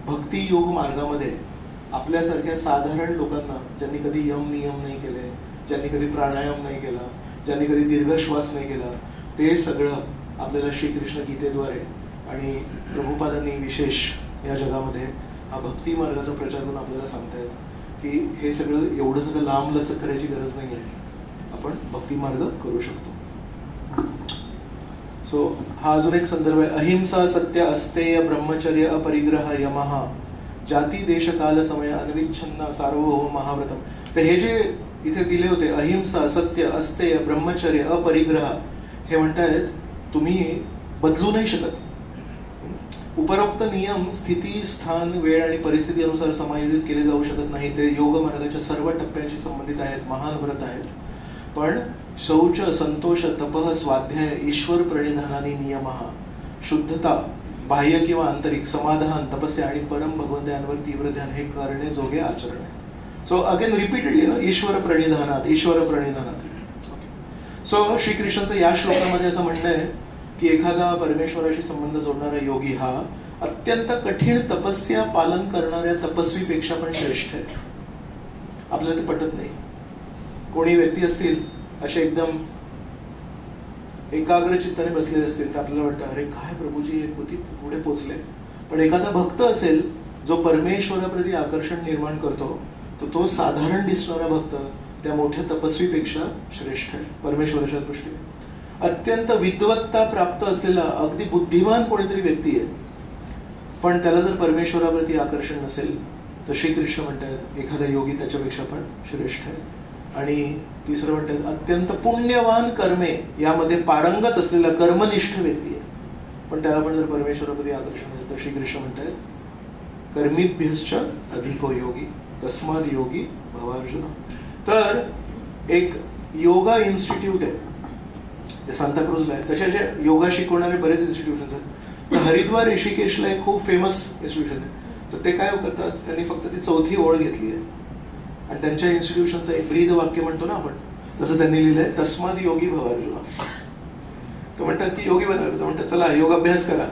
भक्ती योग मार्गामध्ये आपल्यासारख्या साधारण लोकांना, ज्यांनी कधी यम नियम नाही केले, ज्यांनी कधी प्राणायाम नाही केला, ज्यांनी कधी दीर्घ श्वास नाही केला, ते सगळं आपल्याला श्रीकृष्ण गीतेद्वारे आणि प्रभुपादांनी विशेष या जगामध्ये हा भक्ती मार्गाचा प्रचार करून आपल्याला सांगतायत की हे सगळं एवढं सगळं लांब लचक करायची गरज नाही आहे, आपण भक्ती मार्ग करू शकतो. सो हा अजून एक संदर्भ आहे. अहिंसा सत्य अस्तेय ब्रह्मचर्य अपरिग्रह यमः जाती देश काल समय अनविच्छिन्न सार्वभौम महाव्रतम. तर हे जे इथे दिले होते अहिंसा सत्य अस्तेय ब्रह्मचर्य अपरिग्रह, हे म्हणतायत तुम्ही बदलू नाही शकत. उपरोक्त नियम स्थिती स्थान वेळ आणि परिस्थिती अनुसार समायोजित केले जाऊ शकत नाही. ते योग मार्गाच्या सर्व टप्प्यांशी संबंधित आहेत, महान व्रत आहेत. पण शौच संतोष तपः स्वाध्याय ईश्वर प्रणिधानानी नियमः, शुद्धता बाह्य किंवा आंतरिक, समाधान तपस्या आणि परम भगवंत यांवर तीव्र ध्यान हे करण्याजोगे आचरण आहे. सो अगेन रिपीटेडली ना ईश्वर प्रणिधानात, ईश्वर प्रणिधानात. सो श्रीकृष्णांचं या श्लोकामध्ये असं म्हणणं आहे की एखादा परमेश्वराशी संबंध जोडणारा योगी हा अत्यंत कठीण तपस्या पालन करणाऱ्या तपस्वीपेक्षा पण श्रेष्ठ आहे. आपल्याला ते पटत नाही. कोणी व्यक्ती असतील असे एकदम एकाग्र चित्ताने बसलेले असतील तर आपल्याला वाटतं अरे काय प्रभूजी हे पुढे पोचले. पण एखादा भक्त असेल जो परमेश्वराप्रती आकर्षण निर्माण करतो, तर तो साधारण दिसणारा भक्त त्या मोठ्या तपस्वीपेक्षा श्रेष्ठ आहे परमेश्वराच्या दृष्टीने. अत्यंत विद्वत्ता प्राप्त असलेला अगदी बुद्धिमान कोणीतरी व्यक्ती आहे, पण त्याला जर परमेश्वराप्रती आकर्षण नसेल तर श्रीकृष्ण म्हणतात एखादा योगी त्याच्यापेक्षा पण श्रेष्ठ आहे. आणि तिसरं म्हणतात अत्यंत पुण्यवान कर्मे यामध्ये पारंगत असलेला कर्मनिष्ठ व्यक्ती आहे, पण त्याला पण जर परमेश्वराप्रती आकर्षण असेल तर श्रीकृष्ण म्हणतात कर्मीभ्यश्च अधिको योगी तस्माद योगी भवार्जुन. तर एक योगा इन्स्टिट्यूट आहे, ते सांताक्रूजला आहे. तसे असे योगा शिकवणारे बरेच इन्स्टिट्यूशन्स आहेत. तर हरिद्वार ऋषिकेशला एक खूप फेमस इन्स्टिट्यूशन आहे. तर ते काय करतात, त्यांनी फक्त ती 4थी ओळ घेतली आहे आणि त्यांच्या इन्स्टिट्यूशनचं एक ब्रीद वाक्य म्हणतो ना आपण, तसं त्यांनी लिहिलंय तस्माद योगी भवार्जुन. तर म्हणतात की योगी बनावे, तर म्हणतात चला योगाभ्यास करा.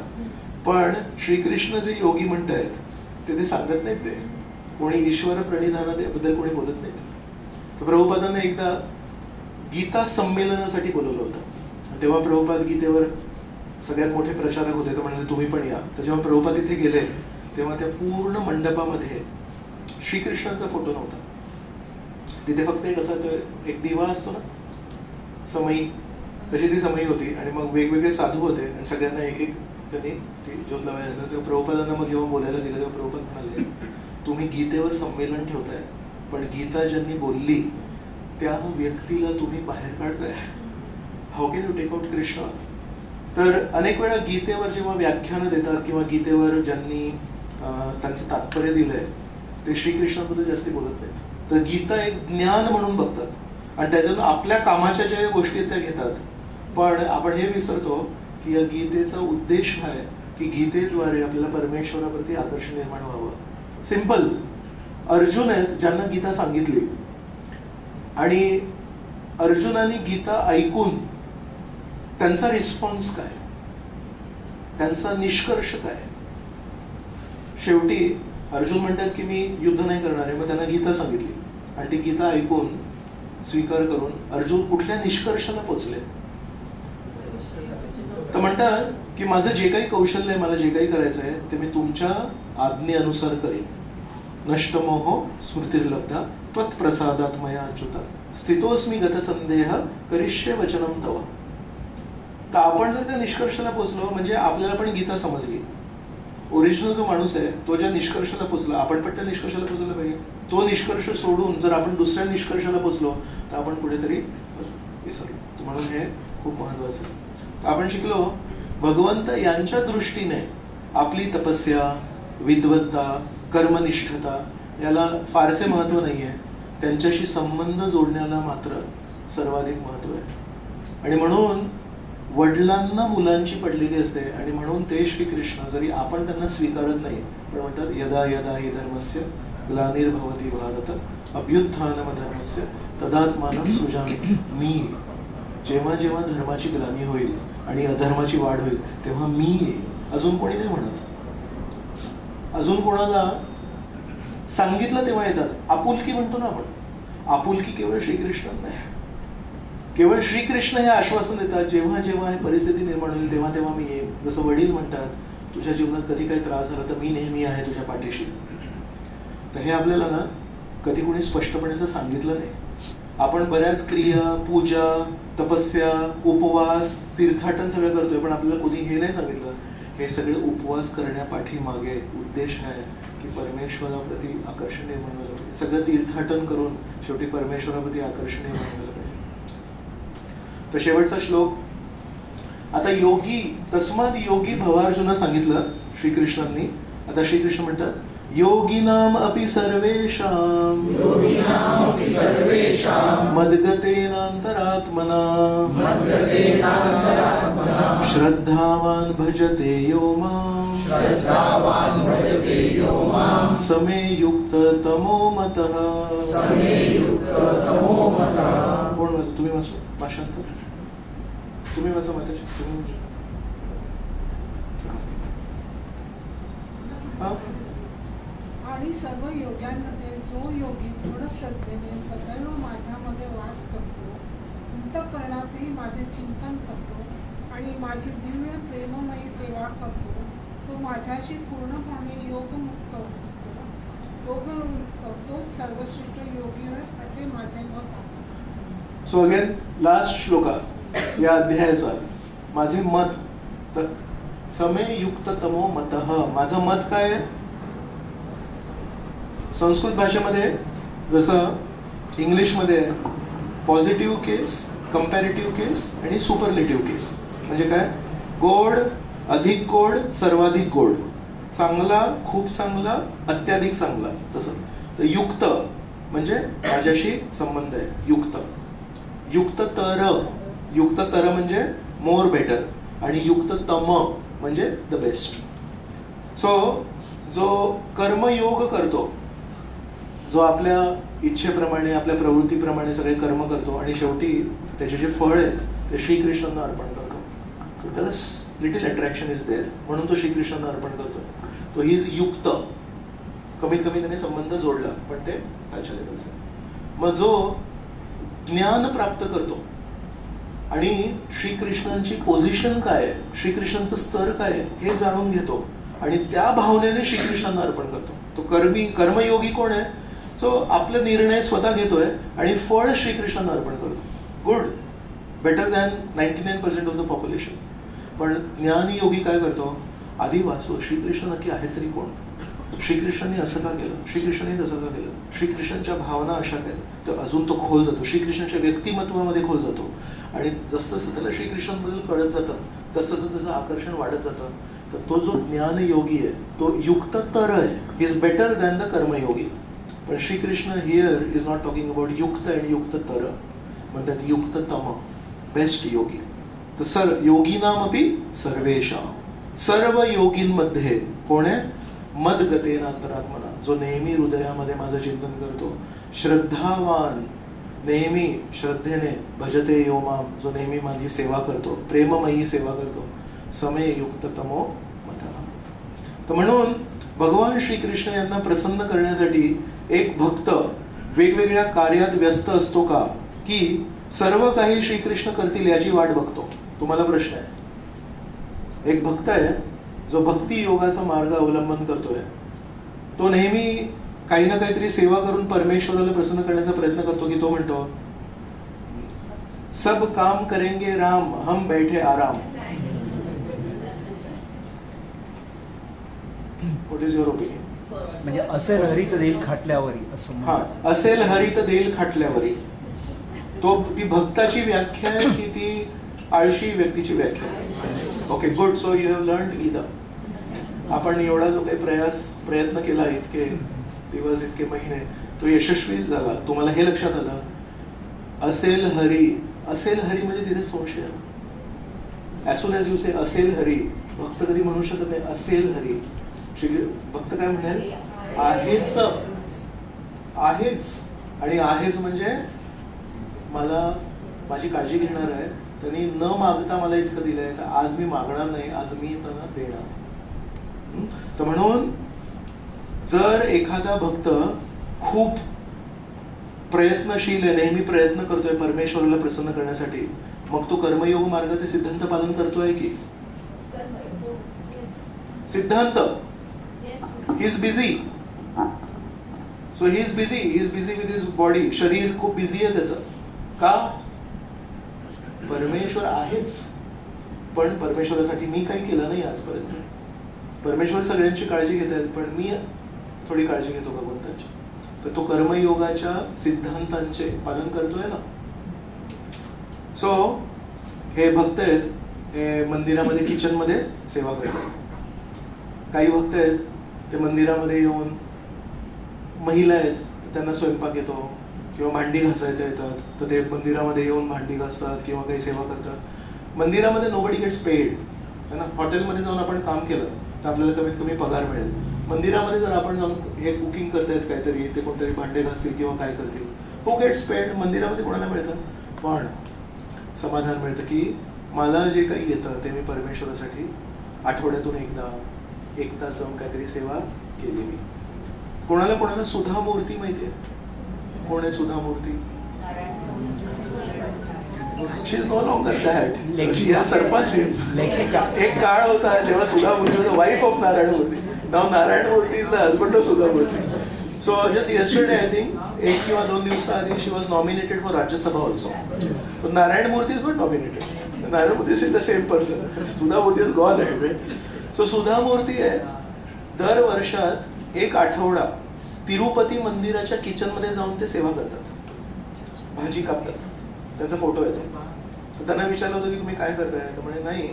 पण श्रीकृष्ण जे योगी म्हणतायत ते सांगत नाहीत. ते कोणी ईश्वर प्रणिधानाबद्दल कोणी बोलत नाहीत. तर प्रभुपादांना एकदा गीता संमेलनासाठी बोलवलं होतं. तेव्हा प्रभुपाद गीतेवर सगळ्यात मोठे प्रचारक होते. तर म्हणाले तुम्ही पण या. तर जेव्हा प्रभुपाद तिथे गेले तेव्हा त्या पूर्ण मंडपामध्ये श्रीकृष्णाचा फोटो नव्हता. तिथे फक्त एक असा एक दिवा असतो ना समई, तशी ती समई होती आणि मग वेगवेगळे साधू होते आणि सगळ्यांना एक एक त्यांनी ती ज्योत लावायला. तेव्हा प्रभुपादांना मग जेव्हा बोलायला दिलं तेव्हा प्रभुपाद म्हणाले तुम्ही गीतेवर संमेलन ठेवताय पण गीता ज्यांनी बोलली त्या व्यक्तीला तुम्ही बाहेर काढताय. How can you take out Krishna. तर अनेक वेळा गीतेवर जेव्हा व्याख्यानं देतात किंवा गीतेवर ज्यांनी त्यांचं तात्पर्य दिलंय ते श्रीकृष्णाबद्दल जास्ती बोलत नाहीत. तर गीता एक ज्ञान म्हणून बघतात आणि त्याच्यातून आपल्या कामाच्या ज्या गोष्टी त्या घेतात. पण आपण हे विसरतो की या गीतेचा उद्देश काय की गीतेद्वारे आपल्याला परमेश्वराप्रती आकर्षण निर्माण व्हावं. सिंपल. अर्जुन आहेत ज्यांना गीता सांगितली आणि अर्जुनाने गीता ऐकून त्यांचा रिस्पॉन्स काय, त्यांचा निष्कर्ष काय. शेवटी अर्जुन म्हणतात की मी युद्ध नाही करणार आहे. मग त्यांना गीता सांगितली आणि ती गीता ऐकून स्वीकार करून अर्जुन कुठल्या निष्कर्षाला पोचले. तर म्हणतात की माझं जे काही कौशल्य आहे, मला जे काही करायचं आहे ते मी तुमच्या आज्ञेनुसार करेन. नष्टमोह स्मृतिर्लब्धा त्वत्प्रसादात मया अच्युता स्थितोस्मी गतसंदेह करिष्ये वचनम तव. तर आपण जर त्या निष्कर्षाला पोचलो म्हणजे आपल्याला पण गीता समजली. ओरिजिनल जो माणूस आहे तो ज्या निष्कर्षाला पोचला आपण पण त्या निष्कर्षाला पोचला पाहिजे. तो निष्कर्ष सोडून जर आपण दुसऱ्या निष्कर्षाला पोचलो तर आपण कुठेतरी विसरलो. म्हणून हे खूप महत्वाचं आहे. तर आपण शिकलो भगवंत यांच्या दृष्टीने आपली तपस्या, विद्वत्ता, कर्मनिष्ठता याला फारसे महत्व नाहीये. त्यांच्याशी संबंध जोडण्याला मात्र सर्वाधिक महत्व आहे. आणि म्हणून वडिलांना मुलांची पडलेली असते आणि म्हणून ते श्रीकृष्ण जरी आपण त्यांना स्वीकारत नाही पण म्हणतात यदा यदा हि धर्मस्य ग्लानिर्भवति भारत अभ्युत्थानम धर्मस्य तदात्मानं सृजामि. मी जेव्हा जेव्हा धर्माची ग्लानी होईल आणि अधर्माची वाढ होईल तेव्हा मी येईल. अजून कोणी नाही म्हणत. अजून कोणाला सांगितलं तेव्हा येतात. आपुलकी म्हणतो ना आपण. आपुलकी केवळ श्रीकृष्ण नाही. केवळ श्रीकृष्ण हे आश्वासन देतात जेव्हा जेव्हा ही परिस्थिती निर्माण होईल तेव्हा तेव्हा मी येईन. जसं वडील म्हणतात तुझ्या जीवनात कधी काही त्रास झाला तर मी नेहमी आहे तुझ्या पाठीशी. तर हे आपल्याला ना कधी कोणी स्पष्टपणे सांगितलं नाही. आपण बऱ्याच क्रिया, पूजा, तपस्या, उपवास, तीर्थाटन सगळं करतोय पण आपल्याला कोणी हे नाही सांगितलं हे सगळे उपवास करण्यापाठीमागे उद्देश आहे की परमेश्वराप्रती आकर्षण निर्माण व्हायला पाहिजे. सगळं तीर्थाटन करून शेवटी परमेश्वराप्रती आकर्षण निर्माण व्हायला पाहिजे. तर शेवटचा श्लोक. आता योगी तस्माद योगी भवार्जुना सांगितलं श्रीकृष्णांनी. आता श्रीकृष्ण म्हणतात योगिनाम अपि सर्वेषां मद्गतेनान्तरात्मना श्रद्धावान् भजते यो मां समे युक्त तमो मतः. कोण वाचतो? तुम्ही वाचतो भाषांतर. तुम्ही वाचा माताजी. तुम्ही आणि सर्व योग्यांमध्ये जो योगी दृढ श्रद्धेने सदैव माझ्यामध्ये वास करतो, अंतःकरणातही माझे चिंतन करतो आणि माझी दिव्य प्रेममयी सेवा करतो तो माझ्याशी पूर्णपणे योगमुक्त असतो. योगमुक्त तोच सर्वश्रेष्ठ योगी होय असे माझे मत आहे. सो अगेन लास्ट श्लोका या अध्यायाचा माझे मत. तर समे युक्त तमो मतः. माझं मत काय आहे? संस्कृत भाषेमध्ये जसं इंग्लिशमध्ये पॉझिटिव्ह केस, कंपॅरेटिव्ह केस आणि सुपरलेटिव्ह केस. म्हणजे काय? गोड, अधिक गोड, सर्वाधिक गोड, चांगला, खूप चांगला, अत्याधिक चांगला. तसं तर युक्त म्हणजे माझ्याशी संबंध आहे. युक्त, युक्त तर म्हणजे मोर बेटर आणि युक्त तम म्हणजे द बेस्ट. सो जो कर्मयोग करतो, जो आपल्या इच्छेप्रमाणे आपल्या प्रवृत्तीप्रमाणे सगळे कर्म करतो आणि शेवटी त्याचे जे फळ आहेत ते श्रीकृष्णांना अर्पण करतो, त्याला लिटिल अट्रॅक्शन इज देअर, म्हणून तो श्रीकृष्णांना अर्पण करतो. तो ही इज युक्त, कमीत कमी त्याने संबंध जोडला, पण ते खालच्या लेवलचा. मग जो ज्ञान प्राप्त करतो आणि श्रीकृष्णांची पोझिशन काय आहे, श्रीकृष्णांचं स्तर काय आहे हे जाणून घेतो आणि त्या भावनेने श्रीकृष्णांना अर्पण करतो. तो कर्मयोगी कोण आहे? सो आपला निर्णय स्वतः घेतोय आणि फळ श्रीकृष्णांना अर्पण करतो. Good, better than 99% of the population. पण ज्ञानयोगी काय करतो? आधी वाचतो श्रीकृष्ण नक्की आहे तरी कोण, श्रीकृष्णांनी असं का केलं, श्रीकृष्णांनी तसं का केलं, श्रीकृष्णांच्या भावना अशा काय, तर अजून तो खोल जातो, श्रीकृष्णांच्या व्यक्तिमत्वामध्ये खोल जातो. आणि जसं जसं त्याला श्रीकृष्णांबद्दल कळत जातं तसं तसं त्याचं आकर्षण वाढत जातं. तर तो जो ज्ञानयोगी आहे तो युक्त तर आहे, he is better than the कर्मयोगी. पण Shrikrishna here is not talking about युक्त अँड युक्त तर, म्हणतात युक्त तम, बेस्ट योगी. तर योगीनामपि सर्वेषां, सर्व योगींमध्ये कोण आहे? मदगतेन अंतरात्मना, जो नेहमी हृदयामध्ये माझं चिंतन करतो. श्रद्धावान, नेहमी श्रद्धेने भजते यो माम, जो नेहमी माझी सेवा करतो, प्रेममयी सेवा करतो. समय युक्त तमो मतः. तर म्हणून भगवान श्रीकृष्ण यांना प्रसन्न करण्यासाठी एक भक्त वेगवेगळ्या कार्यात व्यस्त असतो का, की सर्व काही श्रीकृष्ण करतील याची वाट बघतो? तुम्हाला प्रश्न आहे. एक भक्त आहे जो भक्ती योगाचा मार्ग अवलंबन करतोय, तो नेहमी काही ना काहीतरी सेवा करून परमेश्वराला प्रसन्न करण्याचा प्रयत्न करतो, की तो म्हणतो सब काम करेंगे राम, हम बैठे आराम. What is your opinion? म्हणजे असेल हरित देईल खाटल्यावरी असं हा, म्हणतात. असेल हरित देईल खाटल्यावरी. तो ती भक्ताची व्याख्या आहे की ती आळशी व्यक्तीची व्याख्या आहे? Okay, good. So you have learned Gita. आपण एवढा जो काही प्रयत्न केला, इतके दिवस, इतके महिने, तो यशस्वी झाला. तुम्हाला हे लक्षात आलं, असेल हरी, असेल हरी म्हणजे तिथे संशय. ॲज सून ॲज यू से असेल हरी, भक्त कधी म्हणू शकत नाही असेल हरी. भक्त काय म्हणेल? आहेच, आहेच. आणि आहेच म्हणजे मला माझी काळजी घेणार आहे, त्यांनी न मागता मला इतकं दिलंय, तर आज मी मागणार नाही, आज मी त्यांना देणार. तर म्हणून जर एखादा भक्त खूप प्रयत्नशील आहे, नेहमी प्रयत्न करतोय परमेश्वराला प्रसन्न करण्यासाठी, मग तो कर्मयोग मार्गाचे सिद्धांत पालन करतोय की? सिद्धांत, he is busy. So he is busy with his body. शरीर खूप बिझी आहे त्याचं. का? परमेश्वर आहेच, पण परमेश्वरासाठी मी काही केलं नाही आजपर्यंत. परमेश्वर सगळ्यांची काळजी घेत आहेत, पण मी थोडी काळजी घेतो भगवंताची. तर तो कर्मयोगाच्या सिद्धांतांचे पालन करतोय ना. सो हे भक्त आहेत, हे मंदिरामध्ये किचन मध्ये सेवा करतात. काही भक्त आहेत ते मंदिरामध्ये येऊन, महिला आहेत त्यांना स्वयंपाक येतो किंवा भांडी घासायच्या येतात, तर ते मंदिरामध्ये येऊन भांडी घासतात किंवा काही सेवा करतात. मंदिरामध्ये नोबडी गेट्स पेड है ना. हॉटेलमध्ये जाऊन आपण काम केलं तर आपल्याला कमीत कमी पगार मिळेल. मंदिरामध्ये जर आपण जाऊन हे कुकिंग करतायत काहीतरी, ते कोणतरी भांडे घासतील किंवा काय करतील, हू गेट्स पेड? मंदिरामध्ये कोणाला मिळतं? पण समाधान मिळतं की मला जे काही येतं ते मी परमेश्वरासाठी आठवड्यातून एकदा, एक तास जाऊन काहीतरी सेवा केली मी. कोणाला सुधा मूर्ती माहितीये? कोण आहे Sudha Murthy? She is no longer that, she has surpassed him. एक काळ होता जेव्हा Sudha Murthy was the wife of Narayana Murthy. नाव Narayana Murthy is the husband of Sudha Murthy. So just yesterday I think, 1 किंवा 2 दिवसाआधी she was nominated for Rajya Sabha also. पण Narayana Murthy is not nominated. Narayana Murthy is the same person. Sudha Murthy is gone आहे. So Sudha Murthy आहे, दर वर्षात 1 आठवडा तिरुपती मंदिराच्या किचन मध्ये जाऊन ते सेवा करतात, भाजी कापतात. त्यांचा फोटो येतो. तर त्यांना विचारलं होतं की तुम्ही काय करताय? तर म्हणे नाही,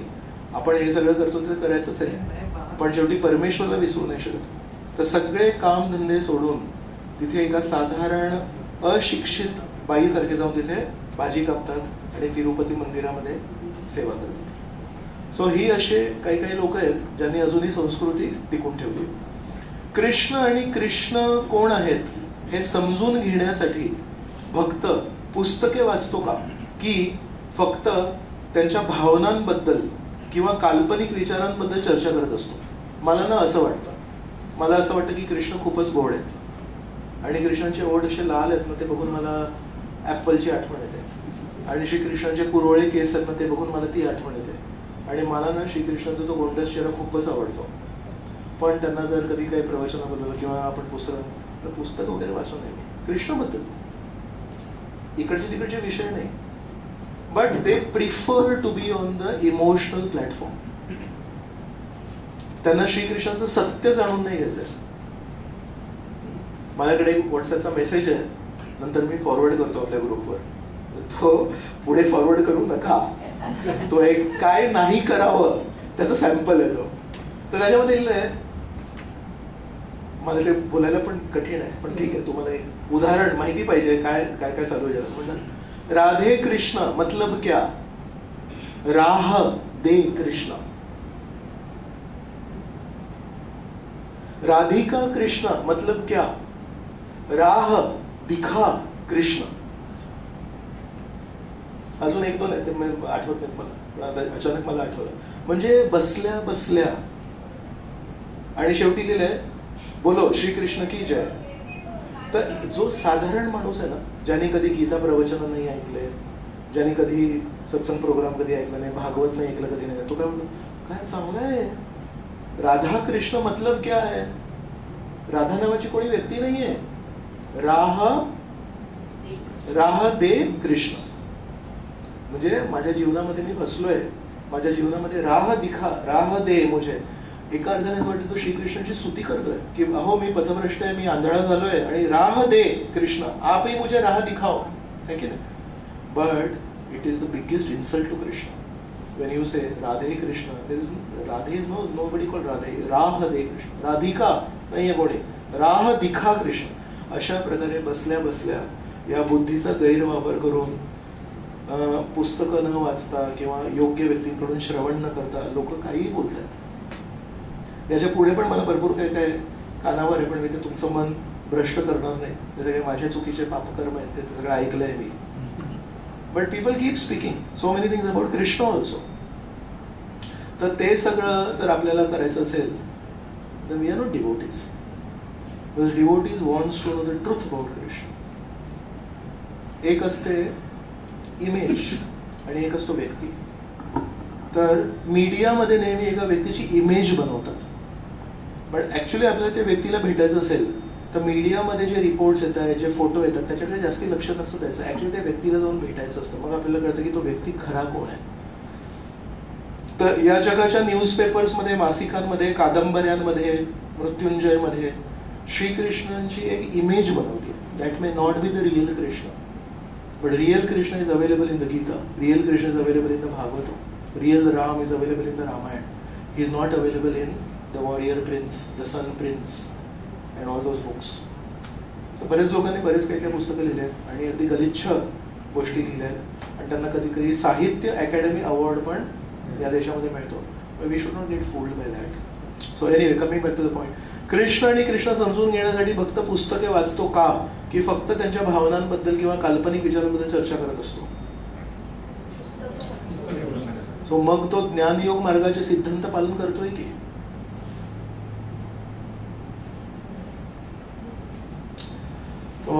आपण हे सगळं करतो ते करायचंच आहे, पण शेवटी परमेश्वराला विसरू नाही शकत. तर सगळे काम धंदे सोडून तिथे एका साधारण अशिक्षित बाईसारखे जाऊन तिथे भाजी कापतात आणि तिरुपती मंदिरामध्ये सेवा करतात. सो ही असे काही काही लोक आहेत ज्यांनी अजूनही संस्कृती टिकून ठेवली. कृष्ण आणि कृष्ण कोण आहेत हे समजून घेण्यासाठी भक्त पुस्तके वाचतो का, की फक्त त्यांच्या भावनांबद्दल किंवा काल्पनिक विचारांबद्दल चर्चा करत असतो. मला ना असं वाटतं, मला असं वाटतं की कृष्ण खूपच गोड आहेत आणि कृष्णांचे ओठ असे लाल आहेत ना, ते बघून मला ॲपलची आठवण येते. आणि श्रीकृष्णांचे कुरवळे केस आहेत ना, ते बघून मला ती आठवण येते. आणि मला ना श्रीकृष्णाचा तो गोंडस चेहरा खूपच आवडतो. पण त्यांना जर कधी काही प्रवचन बोलवलं किंवा आपण पुस्तक वगैरे वाचू नये कृष्णाबद्दल, इकडचे तिकडचे विषय नाही, but they prefer to be on the emotional platform. त्यांना श्रीकृष्णाचं सत्य जाणून नाही घ्यायचंय. माझ्याकडे एक व्हॉट्सअपचा मेसेज आहे, नंतर मी फॉरवर्ड करतो आपल्या ग्रुपवर, तो पुढे फॉरवर्ड करू नका. तो एक काय नाही करावं त्याचा सॅम्पल आहे तो. तर त्याच्यामध्ये लिहिलंय, मला ते बोलायला पण कठीण आहे, पण ठीक आहे, तुम्हाला एक उदाहरण माहिती पाहिजे काय काय काय चालू आहे. म्हणतात राधे कृष्ण मतलब क्या, राह दे कृष्ण. राधिका कृष्ण मतलब क्या, राह दिखा कृष्ण. अजून एक दोन आहे ते आठवत नाहीत मला, पण आता अचानक मला आठवलं. म्हणजे बसल्या बसल्या आणि शेवटी लिहिलंय बोलो श्रीकृष्ण की जय. तर जो साधारण माणूस आहे ना, ज्याने कधी गीता प्रवचन नाही ऐकले, ज्याने कधी सत्संग प्रोग्राम कधी ऐकला नाही, भागवत नाही ऐकलं कधी नाही, तो काय म्हणतो, काय चांगलं आहे, राधा कृष्ण मतलब क्या है. राधा नावाची कोणी व्यक्ती नाहीये, राह दे कृष्ण. म्हणजे माझ्या जीवनामध्ये मी फसलोय, माझ्या जीवनामध्ये राह दिखा, राह दे मुझे. एका अर्थाने वाटतं तो श्रीकृष्णाची स्तुती करतोय की अहो मी पथभ्रष्ट आहे, मी आंधळा झालोय आणि राह दे कृष्ण, आपही मुझे राह दिखाओ, है की नाही. But it is the biggest insult to Krishna when you say Radhe Krishna. there is Radhe is nobody called Radhe. राह दे कृष्ण, राधिका नाहीये कोणी, राह दिखा कृष्ण. अशा प्रकारे बसल्या बसल्या या बुद्धीचा गैरवापर करून पुस्तकं न वाचता किंवा योग्य व्यक्तींकडून श्रवण न करता लोक काहीही बोलतात. याच्या पुढे पण मला भरपूर काय काय कानावर आहे, पण मी ते तुमचं मन भ्रष्ट करणार नाही. ते सगळे माझ्या चुकीचे पापकर्म आहेत, ते सगळं ऐकलंय मी. But people keep speaking so many things about Krishna also. तर ते सगळं जर आपल्याला करायचं असेल then we are not devotees. Because devotees wants to know the truth about Krishna. एक असते इमेज आणि एक असतो व्यक्ती. तर मीडियामध्ये नेहमी एका व्यक्तीची इमेज बनवतात, पण ऍक्च्युली आपल्याला त्या व्यक्तीला भेटायचं असेल तर मीडियामध्ये जे रिपोर्ट्स येत आहेत, जे फोटो येतात, त्याच्याकडे जास्ती लक्ष नसतं द्यायचं. ऍक्च्युली त्या व्यक्तीला जाऊन भेटायचं असतं, मग आपल्याला कळतं की तो व्यक्ती खरा कोण आहे. तर या जगाच्या न्यूजपेपर्समध्ये, मासिकांमध्ये, कादंबऱ्यांमध्ये, मृत्युंजयमध्ये श्रीकृष्णांची एक इमेज बनवली. That may not be the real Krishna, but real Krishna is available in the Gita, real Krishna is available in the Bhagavat, real Ram is available in the Ramayan. He is not available in the warrior prince, the sun prince and all those books. तर बरेच लोकांनी बरेच काही काही पुस्तकं लिहिले आहेत आणि अगदी गलिच्छ गोष्टी लिहिल्या आहेत आणि त्यांना कधी कधी साहित्य अकॅडमी अवॉर्ड पण या देशामध्ये मिळतो. We should not get fooled by that. So anyway, coming back to the point, Krishna आणि कृष्ण समजून घेण्यासाठी भक्त पुस्तके वाचतो का, की फक्त त्यांच्या भावनांबद्दल किंवा काल्पनिक विचारांबद्दल चर्चा करत असतो. सो मग तो ज्ञानयोग मार्गाचे सिद्धांत पालन करतोय की.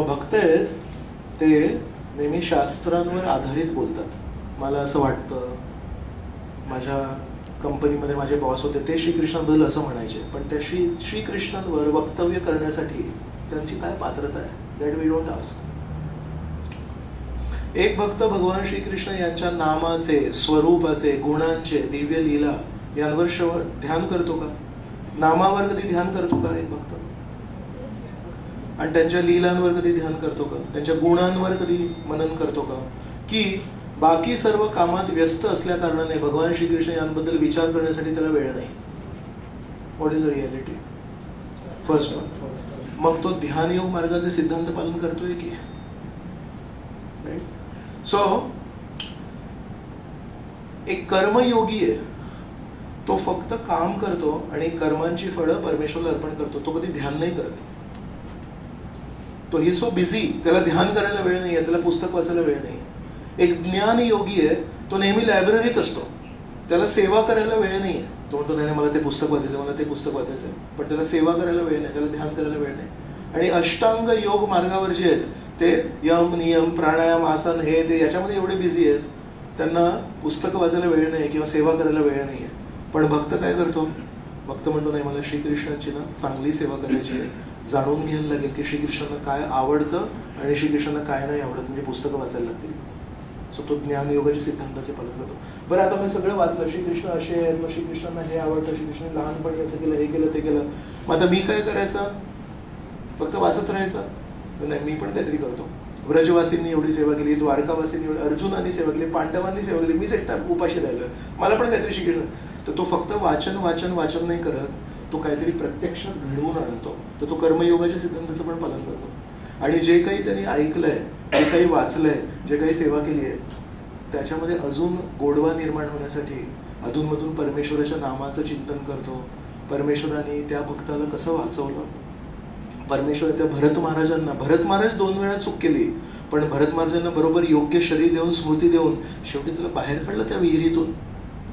भक्त आहेत ते नेहमी शास्त्रांवर आधारित बोलतात. मला असं वाटतं, माझ्या कंपनीमध्ये माझे बॉस होते, ते श्रीकृष्णाबद्दल असं म्हणायचे, पण त्या श्रीकृष्णांवर वक्तव्य करण्यासाठी त्यांची काय पात्रता आहे, दॅट वी डोंट आस्क. एक भक्त भगवान श्रीकृष्ण यांच्या नामाचे, स्वरूपाचे, गुणांचे, दिव्य लीला यांवर ध्यान करतो का, नामावर कधी ध्यान करतो का एक भक्त, आणि त्यांच्या लीलांवर कधी ध्यान करतो का, त्यांच्या गुणांवर कधी मनन करतो का, की बाकी सर्व कामात व्यस्त असल्या कारणाने भगवान श्रीकृष्ण यांबद्दल विचार करण्यासाठी त्याला वेळ नाही. What is the reality? First one. मग तो ध्यान योग मार्गाचे सिद्धांत पालन करतोय की, राईट. सो एक कर्मयोगी आहे, तो फक्त काम करतो आणि कर्मांची फळं परमेश्वराला अर्पण करतो, तो कधी ध्यान नाही करत. तो ही सो बिझी, त्याला ध्यान करायला वेळ नाहीये, त्याला पुस्तक वाचायला वेळ नाही. एक ज्ञान योगी आहे, तो नेहमी लायब्ररीत असतो, त्याला सेवा करायला वेळ नाही आहे. तो म्हणतो नाही मला ते पुस्तक वाचायचं, मला ते पुस्तक वाचायचं, पण त्याला सेवा करायला वेळ नाही, त्याला ध्यान करायला वेळ नाही. आणि अष्टांग योग मार्गावर जे आहेत ते यम नियम प्राणायाम आसन हे ते याच्यामध्ये एवढे बिझी आहेत, त्यांना पुस्तकं वाचायला वेळ नाही किंवा सेवा करायला वेळ नाही आहे. पण भक्त काय करतो? भक्त म्हणतो नाही मला श्रीकृष्णाची ना चांगली सेवा करायची आहे, जाणून घ्यायला लागेल की श्रीकृष्णांना काय आवडतं आणि श्रीकृष्णांना काय नाही आवडत, म्हणजे पुस्तकं वाचायला लागतील. सो तो ज्ञान योगाच्या सिद्धांताचे पालन करतो. बरं आता मी सगळं वाचलं, श्रीकृष्ण असे आहेत, मग श्रीकृष्णांना हे आवडतं, श्रीकृष्ण लहानपणी असं केलं, हे केलं, ते केलं, मग आता मी काय करायचं? फक्त वाचत राहायचं? नाही, मी पण काहीतरी करतो. व्रजवासींनी एवढी सेवा केली, द्वारकावासींनी एवढी, अर्जुनांनी सेवा केली, पांडवांनी सेवा केली, मीच एकटा उपाशी राहिलो, मला पण काहीतरी श्रीकृष्ण. तर तो फक्त वाचन वाचन वाचन नाही करत, तो काहीतरी प्रत्यक्षात घडवून आणतो. तर तो कर्मयोगाच्या सिद्धांताचं पण पालन करतो. आणि जे काही त्यांनी ऐकलंय, जे काही वाचलंय, जे काही सेवा केली आहे, त्याच्यामध्ये अजून गोडवा निर्माण होण्यासाठी अधूनमधून परमेश्वराच्या नामाचं चिंतन करतो. परमेश्वराने त्या भक्ताला कसं वाचवलं, परमेश्वर त्या भरत महाराज 2 वेळा चूक केली, पण भरत महाराजांना बरोबर योग्य शरीर देऊन, स्मृती देऊन शेवटी त्याला बाहेर काढलं त्या विहिरीतून,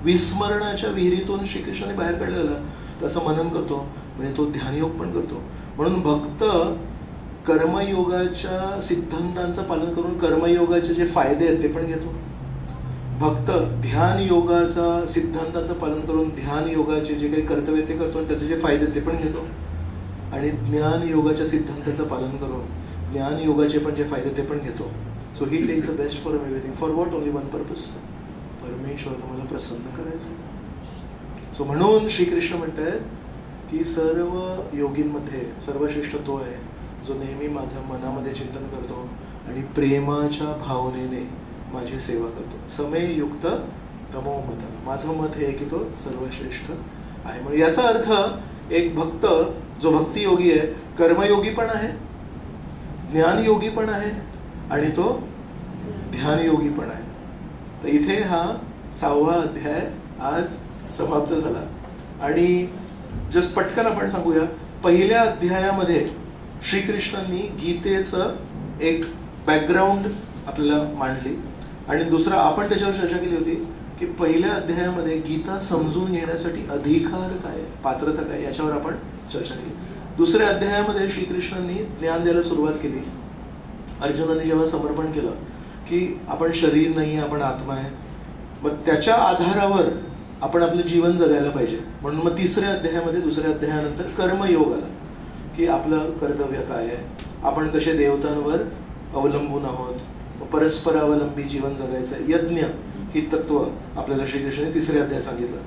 विस्मरणाच्या विहिरीतून श्रीकृष्णाने बाहेर काढलेला. तसं मनन करतो, म्हणजे तो ध्यानयोग पण करतो. म्हणून भक्त कर्मयोगाच्या सिद्धांतांचं पालन करून कर्मयोगाचे जे फायदे आहेत ते पण घेतो. भक्त ध्यान योगाचा सिद्धांताचं पालन करून ध्यान योगाचे जे काही कर्तव्य ते करतो आणि त्याचे जे फायदे ते पण घेतो. आणि ज्ञान योगाच्या सिद्धांताचं पालन करून ज्ञान योगाचे पण जे फायदे ते पण घेतो. So he takes the best for everything. For what? Only one purpose, परमेश्वर तुम्हाला प्रसन्न करायचं. सो म्हणून श्रीकृष्ण म्हणतात की सर्व योगींमध्ये सर्वश्रेष्ठ तो आहे जो नेहमी माझ्या मनामध्ये चिंतन करतो आणि प्रेमाच्या भावनेने माझी सेवा करतो. समयुक्त तमोमत. माझं मत हे की तो सर्वश्रेष्ठ आहे. म्हणजे याचा अर्थ एक भक्त जो भक्तियोगी आहे, कर्मयोगी पण आहे, ज्ञानयोगी पण आहे आणि तो ध्यानयोगी पण आहे. तर इथे हा 6वा अध्याय आज समाप्त झाला. आणि जस्ट पटकन आपण सांगूया, पहिल्या अध्यायामध्ये श्रीकृष्णांनी गीतेचं एक बॅकग्राऊंड आपल्याला मांडली आणि दुसरा आपण त्याच्यावर चर्चा केली होती की पहिल्या अध्यायामध्ये गीता समजून घेण्यासाठी अधिकार काय, पात्रता काय, याच्यावर आपण चर्चा केली. दुसऱ्या अध्यायामध्ये श्रीकृष्णांनी ज्ञान द्यायला सुरुवात केली. अर्जुनाने जेव्हा समर्पण केलं की आपण शरीर नाही, आपण आत्मा आहे, मग त्याच्या आधारावर आपण आपलं जीवन जगायला पाहिजे. म्हणून मग तिसऱ्या अध्यायामध्ये, दुसऱ्या अध्यायानंतर कर्मयोग आला की आपलं कर्तव्य काय आहे, आपण कसे देवतांवर अवलंबून आहोत, परस्परावलंबी जीवन जगायचं, यज्ञ ही तत्व आपल्याला श्रीकृष्णाने तिसऱ्या अध्यायात सांगितलं.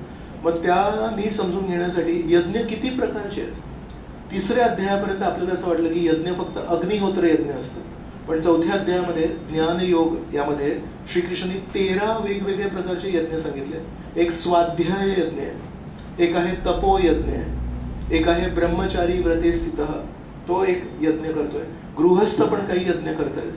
मग त्या नीट समजून घेण्यासाठी यज्ञ किती प्रकारचे आहेत. तिसऱ्या अध्यायापर्यंत आपल्याला असं वाटलं की यज्ञ फक्त अग्निहोत्र यज्ञ असतं, पण चौथ्या अध्यायामध्ये ज्ञानयोग यामध्ये श्रीकृष्णांनी 13 वेगवेगळ्या प्रकारचे यज्ञ सांगितले. एक स्वाध्याय यज्ञ आहे, एक आहे तपो यज्ञ आहे, एक आहे ब्रह्मचारी व्रते स्थित, तो एक यज्ञ करतोय, गृहस्थ पण काही यज्ञ करतायत.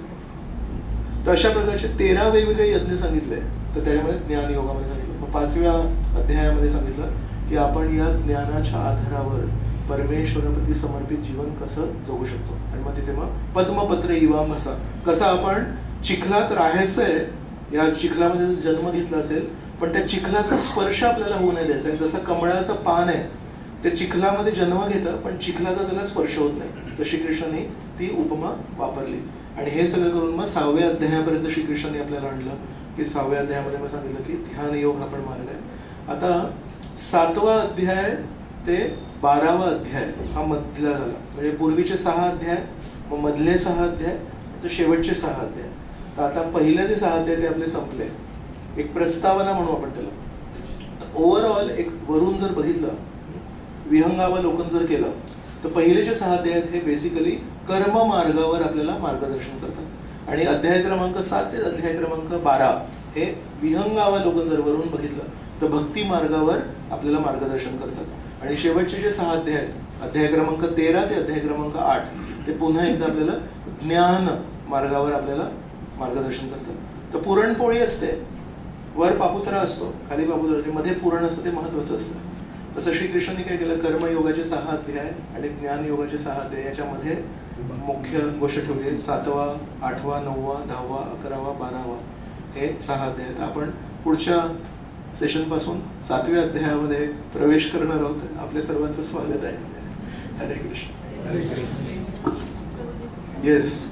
तर अशा प्रकारचे 13 वेगवेगळे यज्ञ सांगितले. तर त्याच्यामध्ये ज्ञान योगामध्ये सांगितलं. मग 5व्या अध्यायामध्ये सांगितलं की आपण या ज्ञानाच्या आधारावर परमेश्वराप्रती समर्पित जीवन कसं जगू शकतो. आणि मग तिथे मग पद्मपत्र इवांभसा, कसं आपण चिखलात राहायचंय, या चिखलामध्ये जन्म घेतला असेल पण त्या चिखलाचा स्पर्श आपल्याला होऊ नाही द्यायचा आहे. जसं कमळाचं पान आहे, ते चिखलामध्ये जन्म घेतं पण चिखलाचा त्याला स्पर्श होत नाही. तर श्रीकृष्णाने ती उपमा वापरली. आणि हे सगळं करून मग 6व्या अध्यायापर्यंत श्रीकृष्णाने आपल्याला आणलं की 6व्या अध्यायामध्ये मग सांगितलं की ध्यान योग हा पण मार्ग आहे. आता 7वा अध्याय ते 12वा अध्याय हा मधला झाला. म्हणजे पूर्वीचे 6 अध्याय, मग मधले 6 अध्याय, तर शेवटचे 6 अध्याय. तर आता पहिले जे 6 अध्याय ते आपले संपले. एक प्रस्तावना म्हणू आपण त्याला. ओव्हरऑल एक वरून जर बघितलं, विहंगावलोकन जर केलं, तर पहिले जे 6 अध्याय आहेत हे बेसिकली कर्म मार्गावर आपल्याला मार्गदर्शन करतात. आणि अध्याय क्रमांक 7 ते अध्याय क्रमांक 12 हे विहंगावलोकन जर वरून बघितलं तर भक्ती मार्गावर आपल्याला मार्गदर्शन करतात. आणि शेवटचे जे 6 अध्याय आहेत, अध्याय क्रमांक 13 ते अध्याय क्रमांक 8, ते पुन्हा एकदा आपल्याला ज्ञान मार्गावर आपल्याला मार्गदर्शन करतात. तर पुरणपोळी असते, वर पापुत्रा असतो, खाली पापुत्रा, मध्ये पुरण असतं, ते महत्वाचं असतं. तसं श्रीकृष्णाने काय केलं, कर्मयोगाचे 6 अध्याय आणि ज्ञान योगाचे 6 अध्याय याच्यामध्ये मुख्य गोष्ट ठेवली आहे. 7वा, 8वा, 9वा, 10वा, 11वा, 12वा हे 6 अध्याय. आपण पुढच्या सेशन पासून 7व्या अध्यायामध्ये प्रवेश करणार आहोत. आपल्या सर्वांचं स्वागत आहे. हरे कृष्ण. येस.